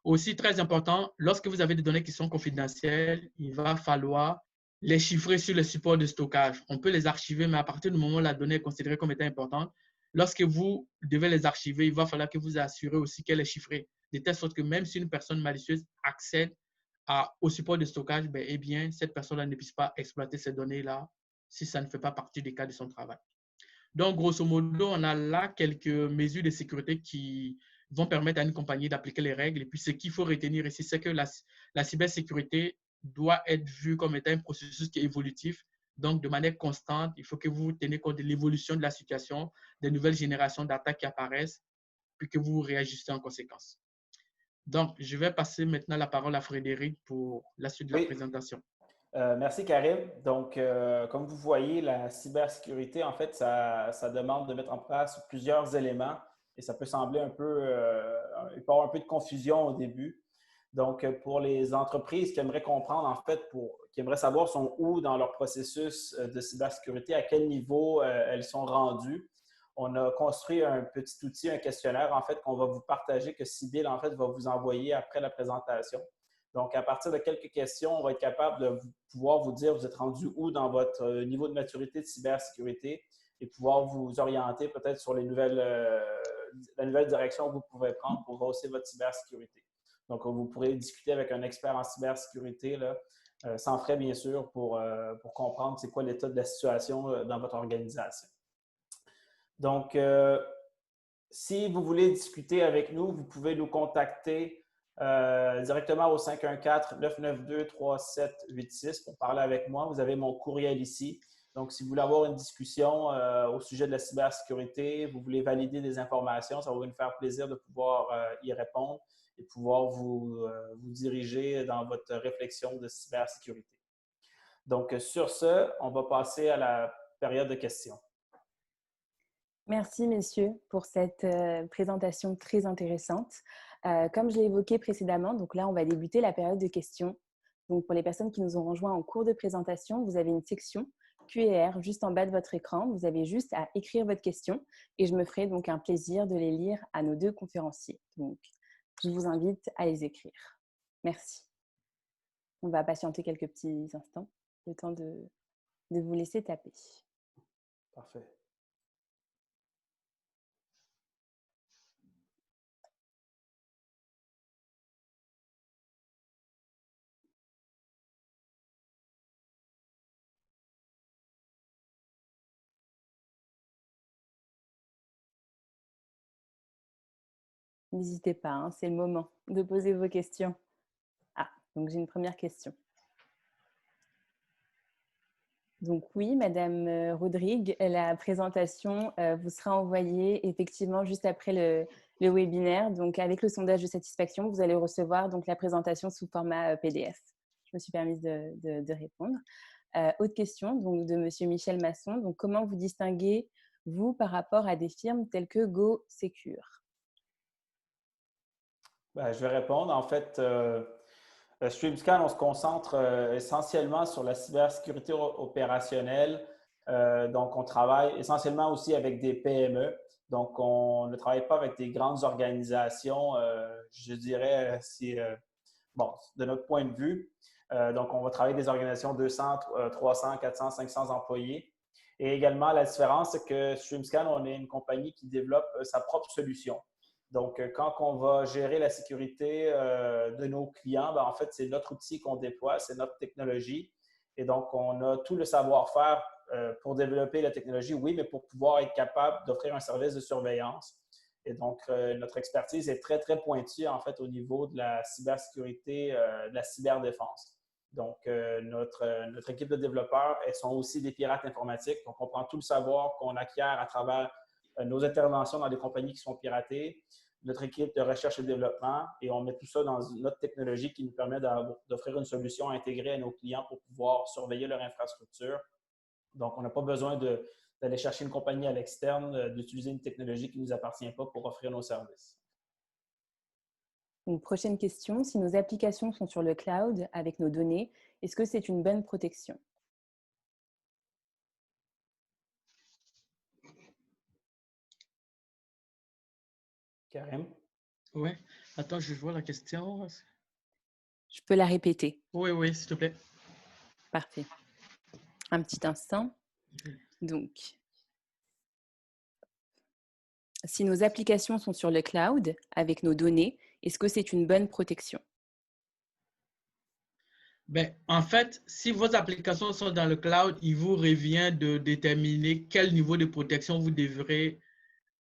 Aussi, très important, lorsque vous avez des données qui sont confidentielles, il va falloir les chiffrer sur le support de stockage. On peut les archiver, mais à partir du moment où la donnée est considérée comme étant importante, lorsque vous devez les archiver, il va falloir que vous assurez aussi qu'elle est chiffrée, de telle sorte que même si une personne malicieuse accède au support de stockage, eh bien, cette personne-là ne puisse pas exploiter ces données-là si ça ne fait pas partie des cas de son travail. Donc, grosso modo, on a là quelques mesures de sécurité qui vont permettre à une compagnie d'appliquer les règles. Et puis, ce qu'il faut retenir ici, c'est que la cybersécurité doit être vue comme étant un processus qui est évolutif. Donc, de manière constante, il faut que vous teniez compte de l'évolution de la situation, des nouvelles générations d'attaques qui apparaissent, puis que vous réagissez en conséquence. Donc, je vais passer maintenant la parole à Frédéric pour la suite de la présentation. Merci Karim. Donc, comme vous voyez, la cybersécurité, en fait, ça demande de mettre en place plusieurs éléments et ça peut sembler il peut y avoir un peu de confusion au début. Donc, pour les entreprises qui aimeraient comprendre, en fait, qui aimeraient savoir sont où dans leur processus de cybersécurité, à quel niveau elles sont rendues, on a construit un petit outil, un questionnaire, en fait, qu'on va vous partager, que Sybille, en fait, va vous envoyer après la présentation. Donc, à partir de quelques questions, on va être capable de pouvoir vous dire vous êtes rendu où dans votre niveau de maturité de cybersécurité et pouvoir vous orienter peut-être sur la nouvelle direction que vous pouvez prendre pour hausser votre cybersécurité. Donc, vous pourrez discuter avec un expert en cybersécurité, là, sans frais, bien sûr, pour comprendre c'est quoi l'état de la situation dans votre organisation. Donc, si vous voulez discuter avec nous, vous pouvez nous contacter directement au 514-992-3786 pour parler avec moi. Vous avez mon courriel ici. Donc, si vous voulez avoir une discussion au sujet de la cybersécurité, vous voulez valider des informations, ça va nous faire plaisir de pouvoir y répondre et pouvoir vous diriger dans votre réflexion de cybersécurité. Donc, sur ce, on va passer à la période de questions. Merci, messieurs, pour cette présentation très intéressante. Comme je l'ai évoqué précédemment, donc là, on va débuter la période de questions. Donc, pour les personnes qui nous ont rejoints en cours de présentation, vous avez une section Q&R juste en bas de votre écran. Vous avez juste à écrire votre question et je me ferai donc un plaisir de les lire à nos deux conférenciers. Donc, je vous invite à les écrire. Merci. On va patienter quelques petits instants, le temps de vous laisser taper. Parfait. N'hésitez pas, hein, c'est le moment de poser vos questions. Ah, donc j'ai une première question. Donc oui, Madame Rodrigue, la présentation vous sera envoyée effectivement juste après le webinaire. Donc avec le sondage de satisfaction, vous allez recevoir donc la présentation sous format PDF. Je me suis permise de répondre. Autre question donc, de Monsieur Michel Masson. Donc comment vous distinguez, vous, par rapport à des firmes telles que GoSecure? Je vais répondre. En fait, StreamScan, on se concentre essentiellement sur la cybersécurité opérationnelle. Donc, on travaille essentiellement aussi avec des PME. Donc, on ne travaille pas avec des grandes organisations, je dirais, bon, de notre point de vue. Donc, on va travailler avec des organisations de 200, 300, 400, 500 employés. Et également, la différence, c'est que StreamScan, on est une compagnie qui développe sa propre solution. Donc, quand on va gérer la sécurité de nos clients, en fait, c'est notre outil qu'on déploie, c'est notre technologie. Et donc, on a tout le savoir-faire pour développer la technologie, oui, mais pour pouvoir être capable d'offrir un service de surveillance. Et donc, notre expertise est très, très pointue, en fait, au niveau de la cybersécurité, de la cyberdéfense. Donc, notre équipe de développeurs, elles sont aussi des pirates informatiques. Donc, on prend tout le savoir qu'on acquiert à travers nos interventions dans des compagnies qui sont piratées, notre équipe de recherche et développement, et on met tout ça dans notre technologie qui nous permet d'offrir une solution intégrée à nos clients pour pouvoir surveiller leur infrastructure. Donc, on n'a pas besoin d'aller chercher une compagnie à l'externe, d'utiliser une technologie qui ne nous appartient pas pour offrir nos services. Une prochaine question, si nos applications sont sur le cloud avec nos données, est-ce que c'est une bonne protection? Karim? Oui. Attends, je vois la question. Je peux la répéter? Oui, oui, s'il te plaît. Parfait. Un petit instant. Donc, si nos applications sont sur le cloud avec nos données, est-ce que c'est une bonne protection? Ben, en fait, si vos applications sont dans le cloud, il vous revient de déterminer quel niveau de protection vous devrez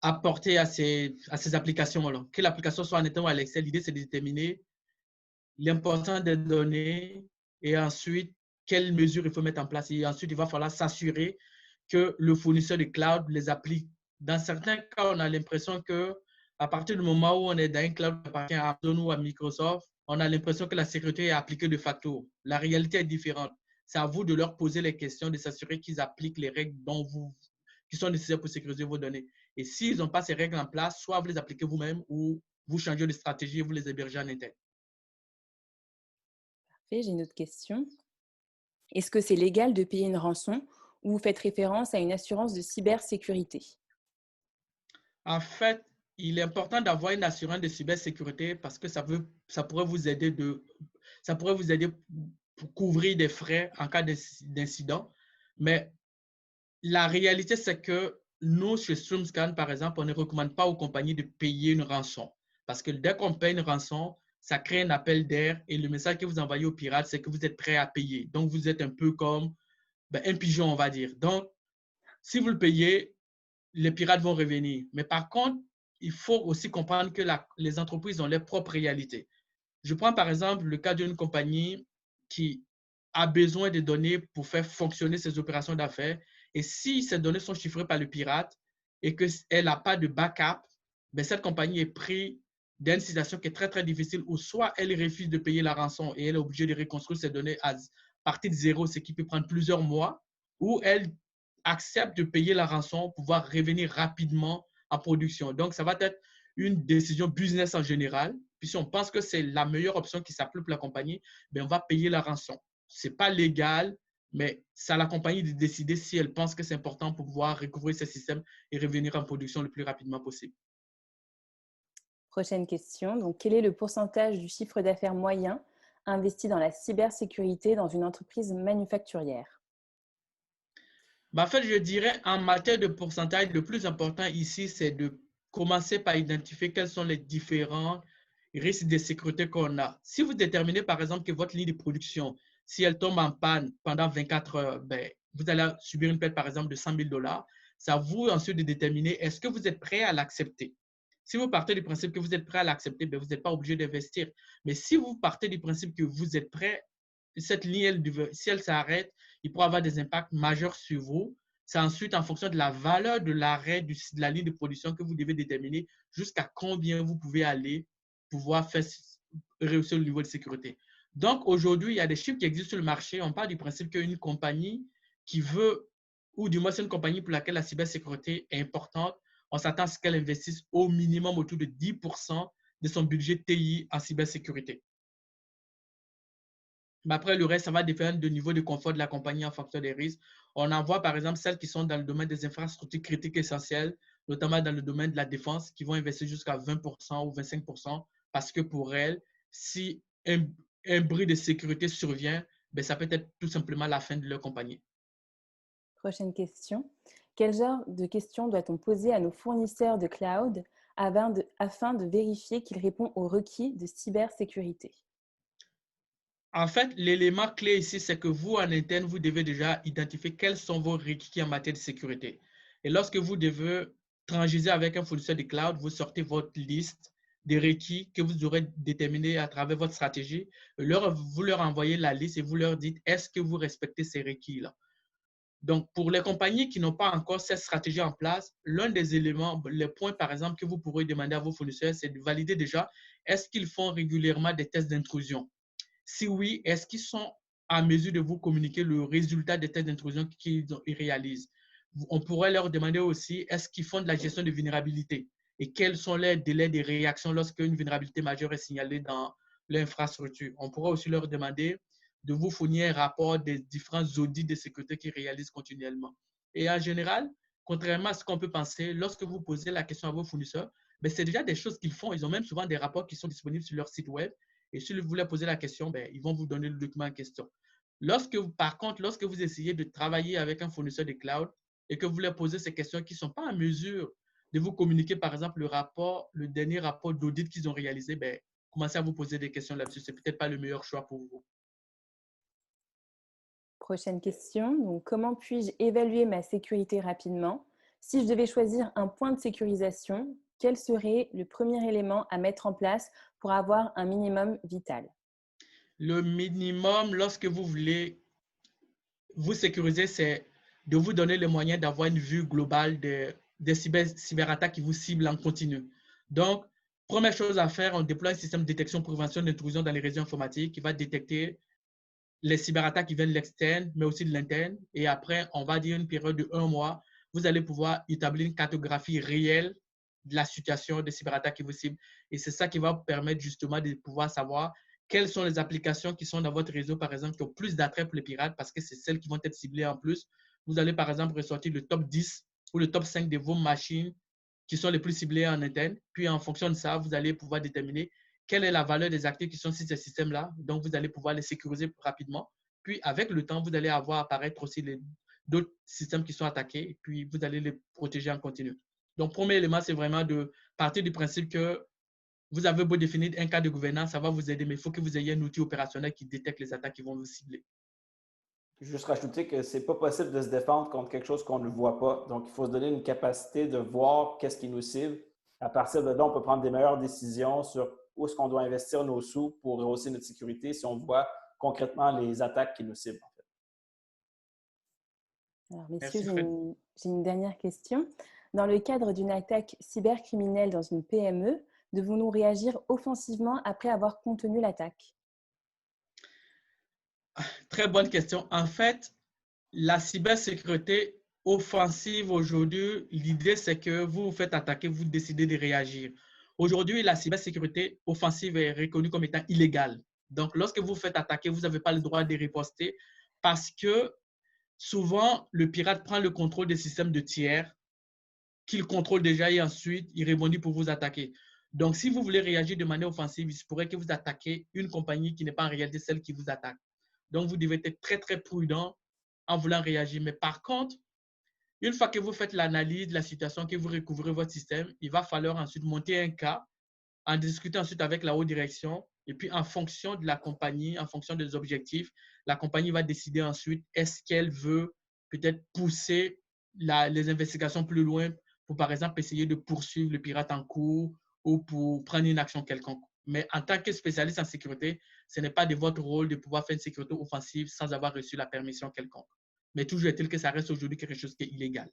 apporter à ces applications-là. Que l'application soit en étant ou à l'extérieur, l'idée, c'est de déterminer l'importance des données et ensuite quelles mesures il faut mettre en place. Et ensuite, il va falloir s'assurer que le fournisseur de cloud les applique. Dans certains cas, on a l'impression que à partir du moment où on est dans un cloud qui appartient à Amazon ou à Microsoft, on a l'impression que la sécurité est appliquée de facto. La réalité est différente. C'est à vous de leur poser les questions, de s'assurer qu'ils appliquent les règles qui sont nécessaires pour sécuriser vos données. Et s'ils n'ont pas ces règles en place, soit vous les appliquez vous-même ou vous changez de stratégie et vous les hébergez en interne. Parfait, j'ai une autre question. Est-ce que c'est légal de payer une rançon ou vous faites référence à une assurance de cybersécurité? En fait, il est important d'avoir une assurance de cybersécurité parce que ça pourrait vous aider pour couvrir des frais en cas d'incident. Mais la réalité, c'est que nous, chez StreamScan, par exemple, on ne recommande pas aux compagnies de payer une rançon. Parce que dès qu'on paye une rançon, ça crée un appel d'air et le message que vous envoyez aux pirates, c'est que vous êtes prêt à payer. Donc, vous êtes un peu comme un pigeon, on va dire. Donc, si vous le payez, les pirates vont revenir. Mais par contre, il faut aussi comprendre que les entreprises ont leurs propres réalités. Je prends par exemple le cas d'une compagnie qui a besoin de données pour faire fonctionner ses opérations d'affaires. Et si ces données sont chiffrées par le pirate et qu'elle n'a pas de backup, ben cette compagnie est prise d'une situation qui est très, très difficile où soit elle refuse de payer la rançon et elle est obligée de reconstruire ses données à partir de zéro, ce qui peut prendre plusieurs mois, ou elle accepte de payer la rançon pour pouvoir revenir rapidement en production. Donc, ça va être une décision business en général. Puis si on pense que c'est la meilleure option qui s'applique pour la compagnie, ben on va payer la rançon. Ce n'est pas légal, mais c'est à la compagnie de décider si elle pense que c'est important pour pouvoir recouvrir ce système et revenir en production le plus rapidement possible. Prochaine question. Donc, quel est le pourcentage du chiffre d'affaires moyen investi dans la cybersécurité dans une entreprise manufacturière? En fait, je dirais en matière de pourcentage, le plus important ici, c'est de commencer par identifier quels sont les différents risques de sécurité qu'on a. Si vous déterminez, par exemple, que votre ligne de production, si elle tombe en panne pendant 24 heures, ben, vous allez subir une perte, par exemple, de 100 000 $. C'est à vous ensuite de déterminer est-ce que vous êtes prêt à l'accepter. Si vous partez du principe que vous êtes prêt à l'accepter, ben, vous n'êtes pas obligé d'investir. Mais si vous partez du principe que vous êtes prêt, cette ligne, si elle s'arrête, il pourra avoir des impacts majeurs sur vous. C'est ensuite en fonction de la valeur de l'arrêt de la ligne de production que vous devez déterminer jusqu'à combien vous pouvez aller pouvoir faire réussir le niveau de sécurité. Donc, aujourd'hui, il y a des chiffres qui existent sur le marché. On parle du principe qu'une compagnie qui veut, ou du moins c'est une compagnie pour laquelle la cybersécurité est importante, on s'attend à ce qu'elle investisse au minimum autour de 10% de son budget TI en cybersécurité. Mais après, le reste, ça va dépendre du niveau de confort de la compagnie en fonction des risques. On en voit, par exemple, celles qui sont dans le domaine des infrastructures critiques essentielles, notamment dans le domaine de la défense, qui vont investir jusqu'à 20% ou 25% parce que pour elles, si un bris de sécurité survient, ben, ça peut être tout simplement la fin de leur compagnie. Prochaine question. Quel genre de questions doit-on poser à nos fournisseurs de cloud afin de vérifier qu'ils répondent aux requis de cybersécurité? En fait, l'élément clé ici, c'est que vous, en interne, vous devez déjà identifier quels sont vos requis en matière de sécurité. Et lorsque vous devez transiger avec un fournisseur de cloud, vous sortez votre liste des requis que vous aurez déterminés à travers votre stratégie. Vous leur envoyez la liste et vous leur dites, est-ce que vous respectez ces requis-là? Donc, pour les compagnies qui n'ont pas encore cette stratégie en place, l'un des éléments, les points par exemple que vous pourrez demander à vos fournisseurs, c'est de valider déjà, est-ce qu'ils font régulièrement des tests d'intrusion? Si oui, est-ce qu'ils sont en mesure de vous communiquer le résultat des tests d'intrusion qu'ils réalisent? On pourrait leur demander aussi, est-ce qu'ils font de la gestion de vulnérabilité et quels sont les délais de réaction lorsqu'une vulnérabilité majeure est signalée dans l'infrastructure? On pourrait aussi leur demander de vous fournir un rapport des différents audits de sécurité qu'ils réalisent continuellement. Et en général, contrairement à ce qu'on peut penser, lorsque vous posez la question à vos fournisseurs, ben c'est déjà des choses qu'ils font. Ils ont même souvent des rapports qui sont disponibles sur leur site web. Et si vous leur posez la question, ben, ils vont vous donner le document en question. Par contre, lorsque vous essayez de travailler avec un fournisseur de cloud et que vous leur posez ces questions qui ne sont pas en mesure de vous communiquer, par exemple, le dernier rapport d'audit qu'ils ont réalisé, ben, commencez à vous poser des questions là-dessus. Ce n'est peut-être pas le meilleur choix pour vous. Prochaine question. Donc, comment puis-je évaluer ma sécurité rapidement? Si je devais choisir un point de sécurisation, quel serait le premier élément à mettre en place pour avoir un minimum vital? Le minimum, lorsque vous voulez vous sécuriser, c'est de vous donner les moyens d'avoir une vue globale des cyberattaques qui vous ciblent en continu. Donc, première chose à faire, on déploie un système de détection prévention d'intrusion dans les réseaux informatiques qui va détecter les cyberattaques qui viennent de l'externe, mais aussi de l'interne. Et après, on va dire une période de 1 mois, vous allez pouvoir établir une cartographie réelle de la situation des cyberattaques qui vous ciblent. Et c'est ça qui va vous permettre justement de pouvoir savoir quelles sont les applications qui sont dans votre réseau, par exemple, qui ont plus d'attrait pour les pirates, parce que c'est celles qui vont être ciblées en plus. Vous allez, par exemple, ressortir le top 10 ou le top 5 de vos machines qui sont les plus ciblés en interne. Puis, en fonction de ça, vous allez pouvoir déterminer quelle est la valeur des actifs qui sont sur ces systèmes-là. Donc, vous allez pouvoir les sécuriser rapidement. Puis, avec le temps, vous allez avoir apparaître aussi d'autres systèmes qui sont attaqués. Et puis, vous allez les protéger en continu. Donc, premier élément, c'est vraiment de partir du principe que vous avez beau définir un cadre de gouvernance, ça va vous aider, mais il faut que vous ayez un outil opérationnel qui détecte les attaques qui vont vous cibler. Juste rajouter que c'est pas possible de se défendre contre quelque chose qu'on ne voit pas. Donc, il faut se donner une capacité de voir qu'est-ce qui nous cible. À partir de là, on peut prendre des meilleures décisions sur où est-ce qu'on doit investir nos sous pour rehausser notre sécurité si on voit concrètement les attaques qui nous ciblent. En fait. Alors, messieurs, j'ai une dernière question. Dans le cadre d'une attaque cybercriminelle dans une PME, devons-nous réagir offensivement après avoir contenu l'attaque? Très bonne question. En fait, la cybersécurité offensive aujourd'hui, l'idée c'est que vous vous faites attaquer, vous décidez de réagir. Aujourd'hui, la cybersécurité offensive est reconnue comme étant illégale. Donc, lorsque vous vous faites attaquer, vous n'avez pas le droit de riposter parce que souvent, le pirate prend le contrôle des systèmes de tiers qu'il contrôle déjà et ensuite, il rebondit pour vous attaquer. Donc, si vous voulez réagir de manière offensive, il se pourrait que vous attaquiez une compagnie qui n'est pas en réalité celle qui vous attaque. Donc, vous devez être très, très prudent en voulant réagir. Mais par contre, une fois que vous faites l'analyse de la situation, que vous recouvrez votre système, il va falloir ensuite monter un cas, en discuter ensuite avec la haute direction. Et puis, en fonction de la compagnie, en fonction des objectifs, la compagnie va décider ensuite est-ce qu'elle veut peut-être pousser les investigations plus loin pour, par exemple, essayer de poursuivre le pirate en cours ou pour prendre une action quelconque. Mais en tant que spécialiste en sécurité, ce n'est pas de votre rôle de pouvoir faire une sécurité offensive sans avoir reçu la permission quelconque. Mais toujours est-il que ça reste aujourd'hui quelque chose qui est illégal.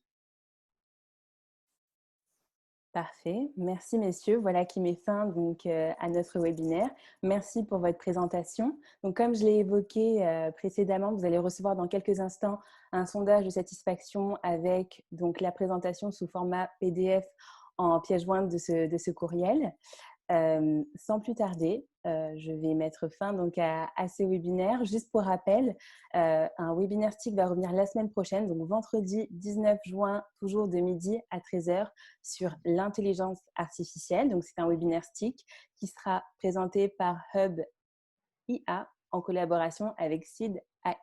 Parfait. Merci, messieurs. Voilà qui met fin donc, à notre webinaire. Merci pour votre présentation. Donc, comme je l'ai évoqué précédemment, vous allez recevoir dans quelques instants un sondage de satisfaction avec donc, la présentation sous format PDF en pièce jointe de ce courriel. Sans plus tarder, je vais mettre fin donc à ce webinaire. Juste pour rappel, un webinaire stick va revenir la semaine prochaine, donc vendredi 19 juin, toujours de midi à 13h, sur l'intelligence artificielle. Donc, c'est un webinaire stick qui sera présenté par Hub IA en collaboration avec SID AI.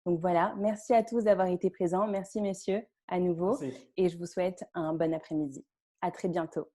Donc voilà, merci à tous d'avoir été présents. Merci messieurs à nouveau. Merci. Et je vous souhaite un bon après-midi. À très bientôt.